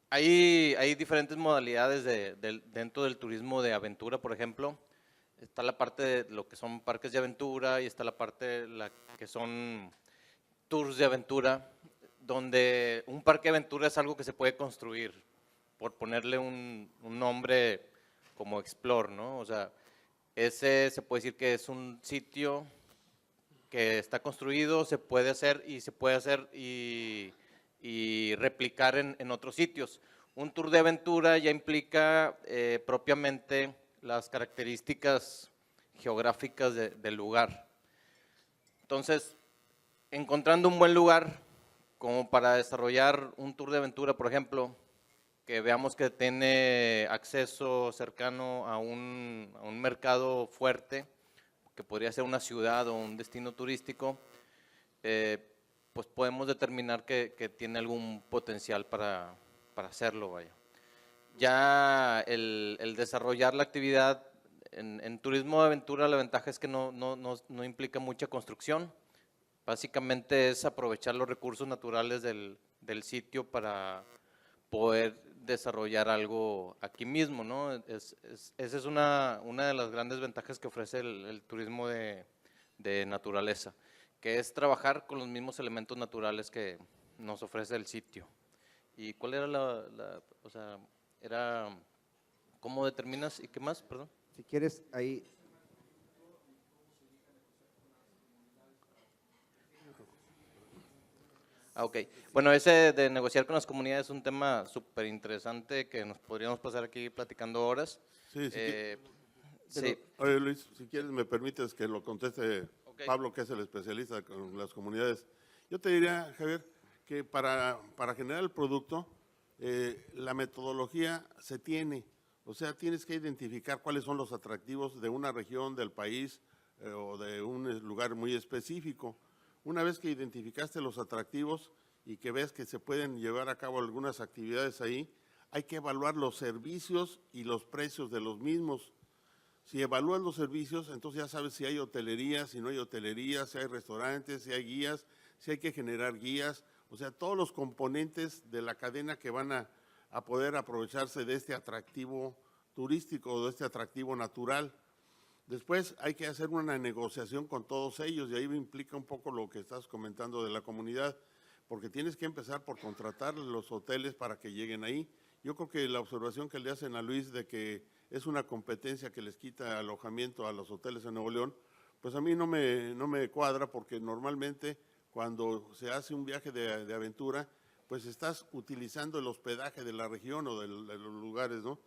Hay diferentes modalidades dentro del turismo de aventura, por ejemplo. Está la parte de lo que son parques de aventura y está la parte que son tours de aventura, donde un parque de aventura es algo que se puede construir, por ponerle un nombre como Explore, ¿no? O sea, ese se puede decir que es un sitio que está construido, se puede hacer y replicar en otros sitios. Un tour de aventura ya implica propiamente las características geográficas del lugar. Entonces, encontrando un buen lugar como para desarrollar un tour de aventura, por ejemplo, que veamos que tiene acceso cercano a un mercado fuerte, que podría ser una ciudad o un destino turístico, pues podemos determinar que tiene algún potencial para hacerlo, vaya. Ya el desarrollar la actividad en turismo de aventura, la ventaja es que no implica mucha construcción. Básicamente es aprovechar los recursos naturales del sitio para poder desarrollar algo aquí mismo, ¿no? Esa es una de las grandes ventajas que ofrece el turismo de naturaleza, que es trabajar con los mismos elementos naturales que nos ofrece el sitio. ¿Y cuál era o sea, era cómo determinas y qué más, perdón? Si quieres, ahí. Ok, bueno, ese de negociar con las comunidades es un tema súper interesante que nos podríamos pasar aquí platicando horas. Sí, sí. Oye, Luis, si quieres me permites que lo conteste Pablo, que es el especialista con las comunidades, Yo te diría, Javier, que para generar el producto, la metodología se tiene. O sea, tienes que identificar cuáles son los atractivos de una región del país o de un lugar muy específico. Una vez que identificaste los atractivos y que ves que se pueden llevar a cabo algunas actividades ahí, hay que evaluar los servicios y los precios de los mismos. Si evalúas los servicios, entonces ya sabes si hay hotelería, si no hay hotelería, si hay restaurantes, si hay guías, si hay que generar guías, o sea, todos los componentes de la cadena que van a poder aprovecharse de este atractivo turístico o de este atractivo natural. Después hay que hacer una negociación con todos ellos y ahí implica un poco lo que estás comentando de la comunidad, porque tienes que empezar por contratar los hoteles para que lleguen ahí. Yo creo que la observación que le hacen a Luis de que es una competencia que les quita alojamiento a los hoteles en Nuevo León, pues a mí no me cuadra, porque normalmente cuando se hace un viaje de aventura, pues estás utilizando el hospedaje de la región o de los lugares, ¿no?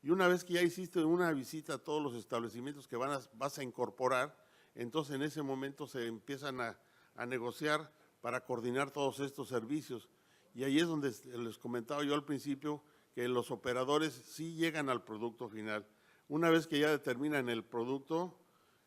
Y una vez que ya hiciste una visita a todos los establecimientos que vas a incorporar, entonces en ese momento se empiezan a negociar para coordinar todos estos servicios. Y ahí es donde les comentaba yo al principio que los operadores sí llegan al producto final. Una vez que ya determinan el producto,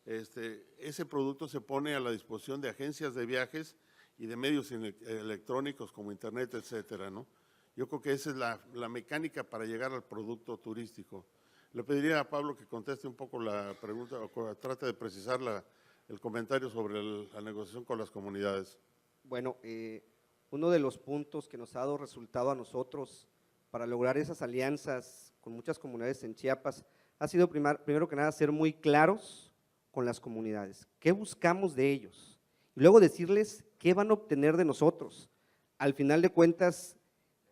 ese producto se pone a la disposición de agencias de viajes y de medios electrónicos como internet, etcétera, ¿no? Yo creo que esa es la mecánica para llegar al producto turístico. Le pediría a Pablo que conteste un poco la pregunta o trate de precisar el comentario sobre la negociación con las comunidades. Bueno, uno de los puntos que nos ha dado resultado a nosotros para lograr esas alianzas con muchas comunidades en Chiapas ha sido primero que nada ser muy claros con las comunidades. ¿Qué buscamos de ellos? Y luego decirles qué van a obtener de nosotros. Al final de cuentas,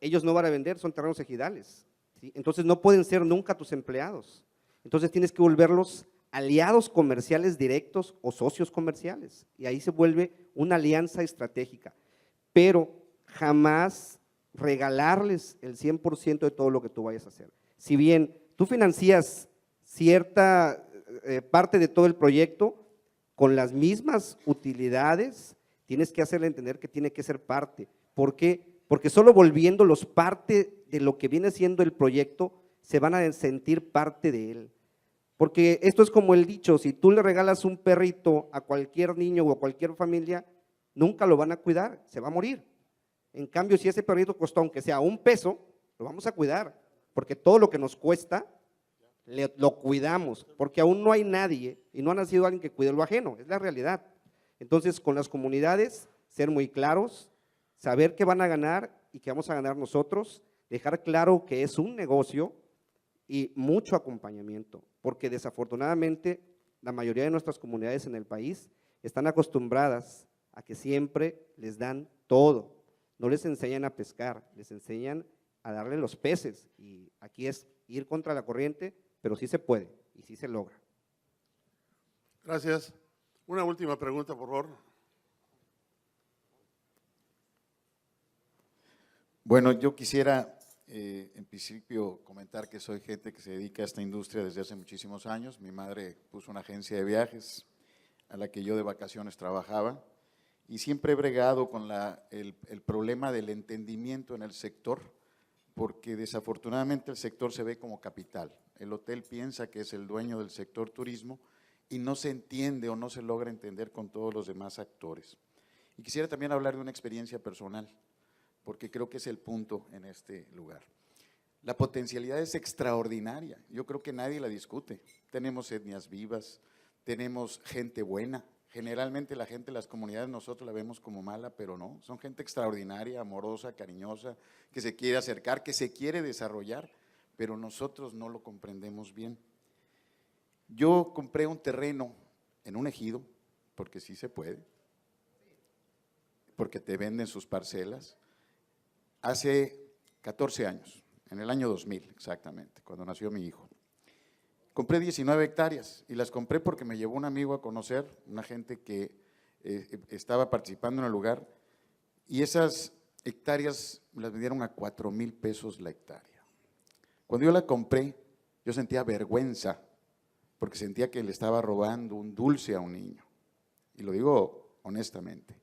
ellos no van a vender, son terrenos ejidales, ¿sí? Entonces no pueden ser nunca tus empleados. Entonces tienes que volverlos aliados comerciales directos o socios comerciales. Y ahí se vuelve una alianza estratégica. Pero jamás regalarles el 100% de todo lo que tú vayas a hacer. Si bien tú financias cierta parte de todo el proyecto con las mismas utilidades, tienes que hacerle entender que tiene que ser parte. ¿Por qué? Porque solo volviéndolos parte de lo que viene siendo el proyecto, se van a sentir parte de él. Porque esto es como el dicho, si tú le regalas un perrito a cualquier niño o a cualquier familia, nunca lo van a cuidar, se va a morir. En cambio, si ese perrito costó, aunque sea $1, lo vamos a cuidar, porque todo lo que nos cuesta, lo cuidamos, porque aún no hay nadie y no ha nacido alguien que cuide lo ajeno, es la realidad. Entonces, con las comunidades, ser muy claros, saber qué van a ganar y qué vamos a ganar nosotros, dejar claro que es un negocio y mucho acompañamiento, porque desafortunadamente la mayoría de nuestras comunidades en el país están acostumbradas a que siempre les dan todo, no les enseñan a pescar, les enseñan a darle los peces y aquí es ir contra la corriente, pero sí se puede y sí se logra. Gracias. Una última pregunta, por favor. Bueno, yo quisiera en principio comentar que soy gente que se dedica a esta industria desde hace muchísimos años. Mi madre puso una agencia de viajes a la que yo de vacaciones trabajaba y siempre he bregado con el problema del entendimiento en el sector, porque desafortunadamente el sector se ve como capital. El hotel piensa que es el dueño del sector turismo y no se entiende o no se logra entender con todos los demás actores. Y quisiera también hablar de una experiencia personal, porque creo que es el punto en este lugar. La potencialidad es extraordinaria, yo creo que nadie la discute. Tenemos etnias vivas, tenemos gente buena. Generalmente la gente de las comunidades nosotros la vemos como mala, pero no, son gente extraordinaria, amorosa, cariñosa, que se quiere acercar, que se quiere desarrollar, pero nosotros no lo comprendemos bien. Yo compré un terreno en un ejido, porque sí se puede, porque te venden sus parcelas, hace 14 años, en el año 2000 exactamente, cuando nació mi hijo. Compré 19 hectáreas y las compré porque me llevó un amigo a conocer, una gente que estaba participando en el lugar, y esas hectáreas las vendieron a 4,000 pesos la hectárea. Cuando yo la compré, yo sentía vergüenza, porque sentía que le estaba robando un dulce a un niño, y lo digo honestamente.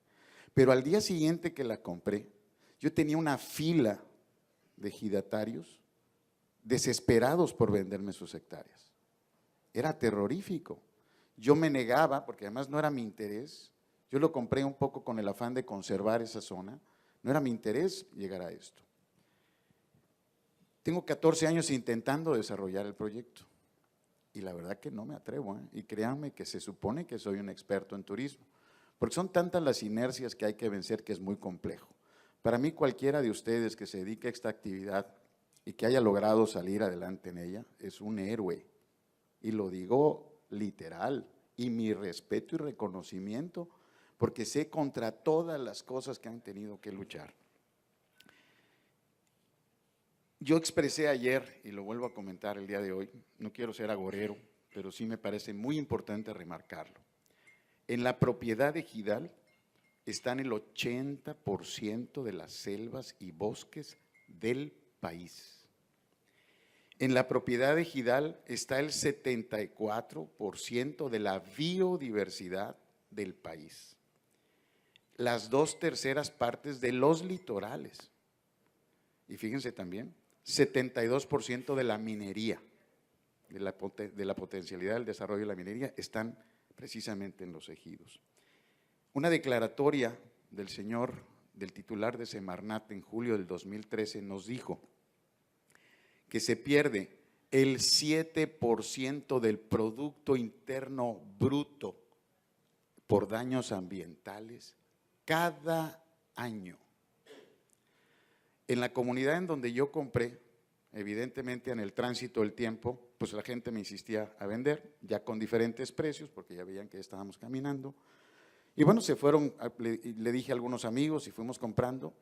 Pero al día siguiente que la compré, yo tenía una fila de ejidatarios desesperados por venderme sus hectáreas. Era terrorífico. Yo me negaba, porque además no era mi interés, yo lo compré un poco con el afán de conservar esa zona, no era mi interés llegar a esto. Tengo 14 años intentando desarrollar el proyecto y la verdad que no me atrevo, y créanme que se supone que soy un experto en turismo, porque son tantas las inercias que hay que vencer que es muy complejo. Para mí cualquiera de ustedes que se dedique a esta actividad y que haya logrado salir adelante en ella es un héroe, y lo digo literal, y mi respeto y reconocimiento, porque sé contra todas las cosas que han tenido que luchar. Yo expresé ayer, y lo vuelvo a comentar el día de hoy, no quiero ser agorero, pero sí me parece muy importante remarcarlo. En la propiedad ejidal están el 80% de las selvas y bosques del país. En la propiedad ejidal está el 74% de la biodiversidad del país. Las 2/3 partes de los litorales. Y fíjense también, 72% de la minería, de la potencialidad del desarrollo de la minería, están precisamente en los ejidos. Una declaratoria del titular de Semarnat en julio del 2013 nos dijo que se pierde el 7% del Producto Interno Bruto por daños ambientales cada año. En la comunidad en donde yo compré, evidentemente en el tránsito del tiempo, pues la gente me insistía a vender, ya con diferentes precios, porque ya veían que estábamos caminando. Y bueno, se fueron, le dije a algunos amigos y fuimos comprando,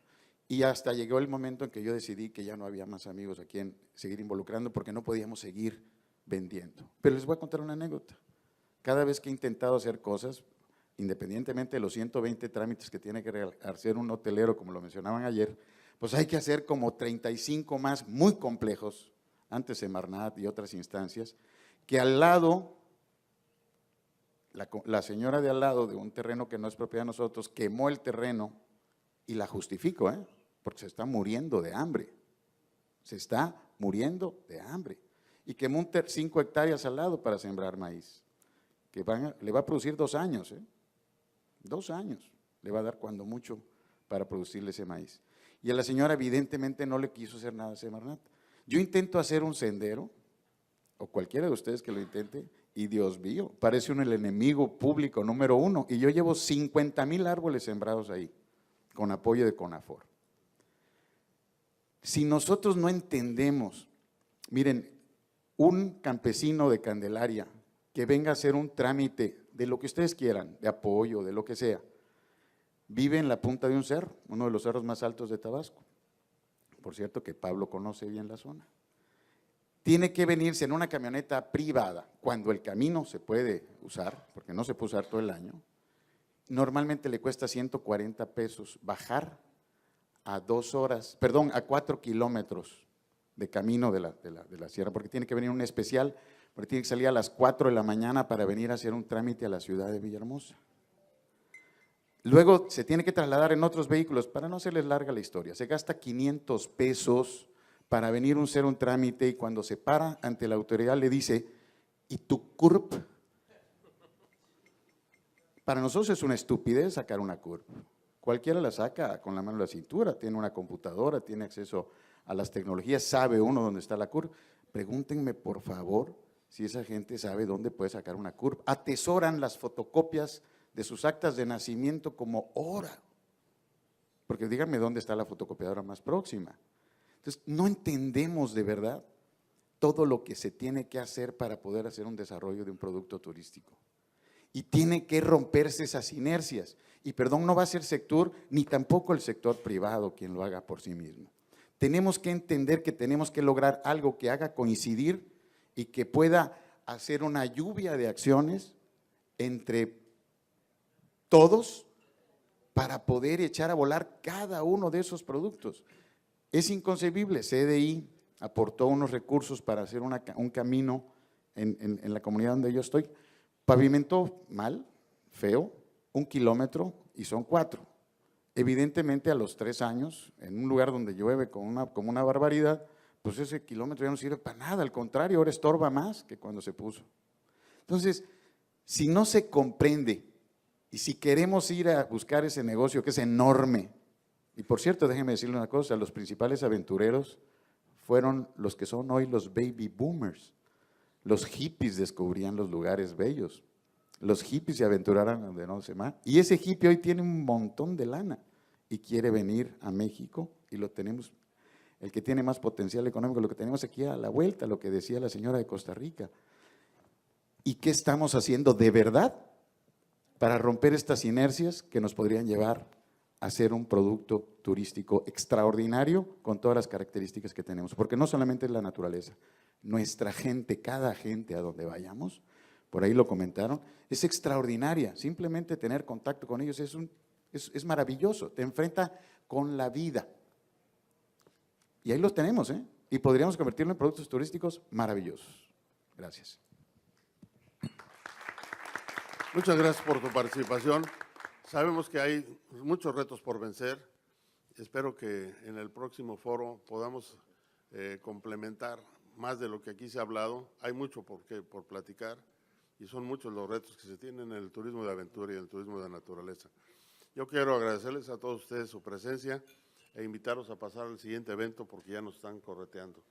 y hasta llegó el momento en que yo decidí que ya no había más amigos a quien seguir involucrando, porque no podíamos seguir vendiendo. Pero les voy a contar una anécdota. Cada vez que he intentado hacer cosas, independientemente de los 120 trámites que tiene que hacer un hotelero, como lo mencionaban ayer, pues hay que hacer como 35 más muy complejos, antes Semarnat y otras instancias, que al lado, la señora de al lado de un terreno que no es propiedad de nosotros, quemó el terreno, y la justifico, porque se está muriendo de hambre, se está muriendo de hambre, y quemó 5 hectáreas al lado para sembrar maíz, que le va a producir 2 años, 2 años le va a dar cuando mucho para producirle ese maíz. Y a la señora evidentemente no le quiso hacer nada a Semarnat. Yo intento hacer un sendero, o cualquiera de ustedes que lo intente, y Dios mío, parece uno el enemigo público número 1, y yo llevo 50,000 árboles sembrados ahí, con apoyo de CONAFOR. Si nosotros no entendemos, miren, un campesino de Candelaria que venga a hacer un trámite de lo que ustedes quieran, de apoyo, de lo que sea, vive en la punta de un cerro, uno de los cerros más altos de Tabasco. Por cierto que Pablo conoce bien la zona. Tiene que venirse en una camioneta privada, cuando el camino se puede usar, porque no se puede usar todo el año. Normalmente le cuesta 140 pesos bajar a 4 kilómetros de camino de la sierra, porque tiene que venir un especial, porque tiene que salir a las 4 de la mañana para venir a hacer un trámite a la ciudad de Villahermosa. Luego se tiene que trasladar en otros vehículos, para no hacerles larga la historia. Se gasta 500 pesos para venir a hacer un trámite, y cuando se para ante la autoridad le dice, ¿y tu CURP? Para nosotros es una estupidez sacar una CURP. Cualquiera la saca con la mano en la cintura, tiene una computadora, tiene acceso a las tecnologías, sabe uno dónde está la CURP. Pregúntenme, por favor, si esa gente sabe dónde puede sacar una CURP. Atesoran las fotocopias de sus actas de nacimiento como oro, porque díganme dónde está la fotocopiadora más próxima. Entonces, no entendemos de verdad todo lo que se tiene que hacer para poder hacer un desarrollo de un producto turístico. Y tiene que romperse esas inercias. Y perdón, no va a ser sector, ni tampoco el sector privado quien lo haga por sí mismo. Tenemos que entender que tenemos que lograr algo que haga coincidir y que pueda hacer una lluvia de acciones entre todos para poder echar a volar cada uno de esos productos. Es inconcebible. CDI aportó unos recursos para hacer un camino en la comunidad donde yo estoy. Pavimentó mal, feo, 1 kilómetro y son 4. Evidentemente a los 3 años, en un lugar donde llueve como una barbaridad, pues ese kilómetro ya no sirve para nada, al contrario, ahora estorba más que cuando se puso. Entonces, si no se comprende y si queremos ir a buscar ese negocio que es enorme, y por cierto, déjenme decirle una cosa, los principales aventureros fueron los que son hoy los baby boomers. Los hippies descubrían los lugares bellos. Los hippies se aventuraron donde no se más. Y ese hippie hoy tiene un montón de lana y quiere venir a México y lo tenemos, el que tiene más potencial económico, lo que tenemos aquí a la vuelta, lo que decía la señora de Costa Rica. ¿Y qué estamos haciendo de verdad para romper estas inercias que nos podrían llevar a ser un producto turístico extraordinario con todas las características que tenemos? Porque no solamente es la naturaleza, nuestra gente, cada gente a donde vayamos, por ahí lo comentaron, es extraordinaria. Simplemente tener contacto con ellos es maravilloso, te enfrenta con la vida. Y ahí los tenemos, ¿eh? Y podríamos convertirlo en productos turísticos maravillosos. Gracias. Muchas gracias por tu participación. Sabemos que hay muchos retos por vencer. Espero que en el próximo foro podamos complementar más de lo que aquí se ha hablado. Hay mucho por platicar y son muchos los retos que se tienen en el turismo de aventura y el turismo de naturaleza. Yo quiero agradecerles a todos ustedes su presencia e invitarlos a pasar al siguiente evento porque ya nos están correteando.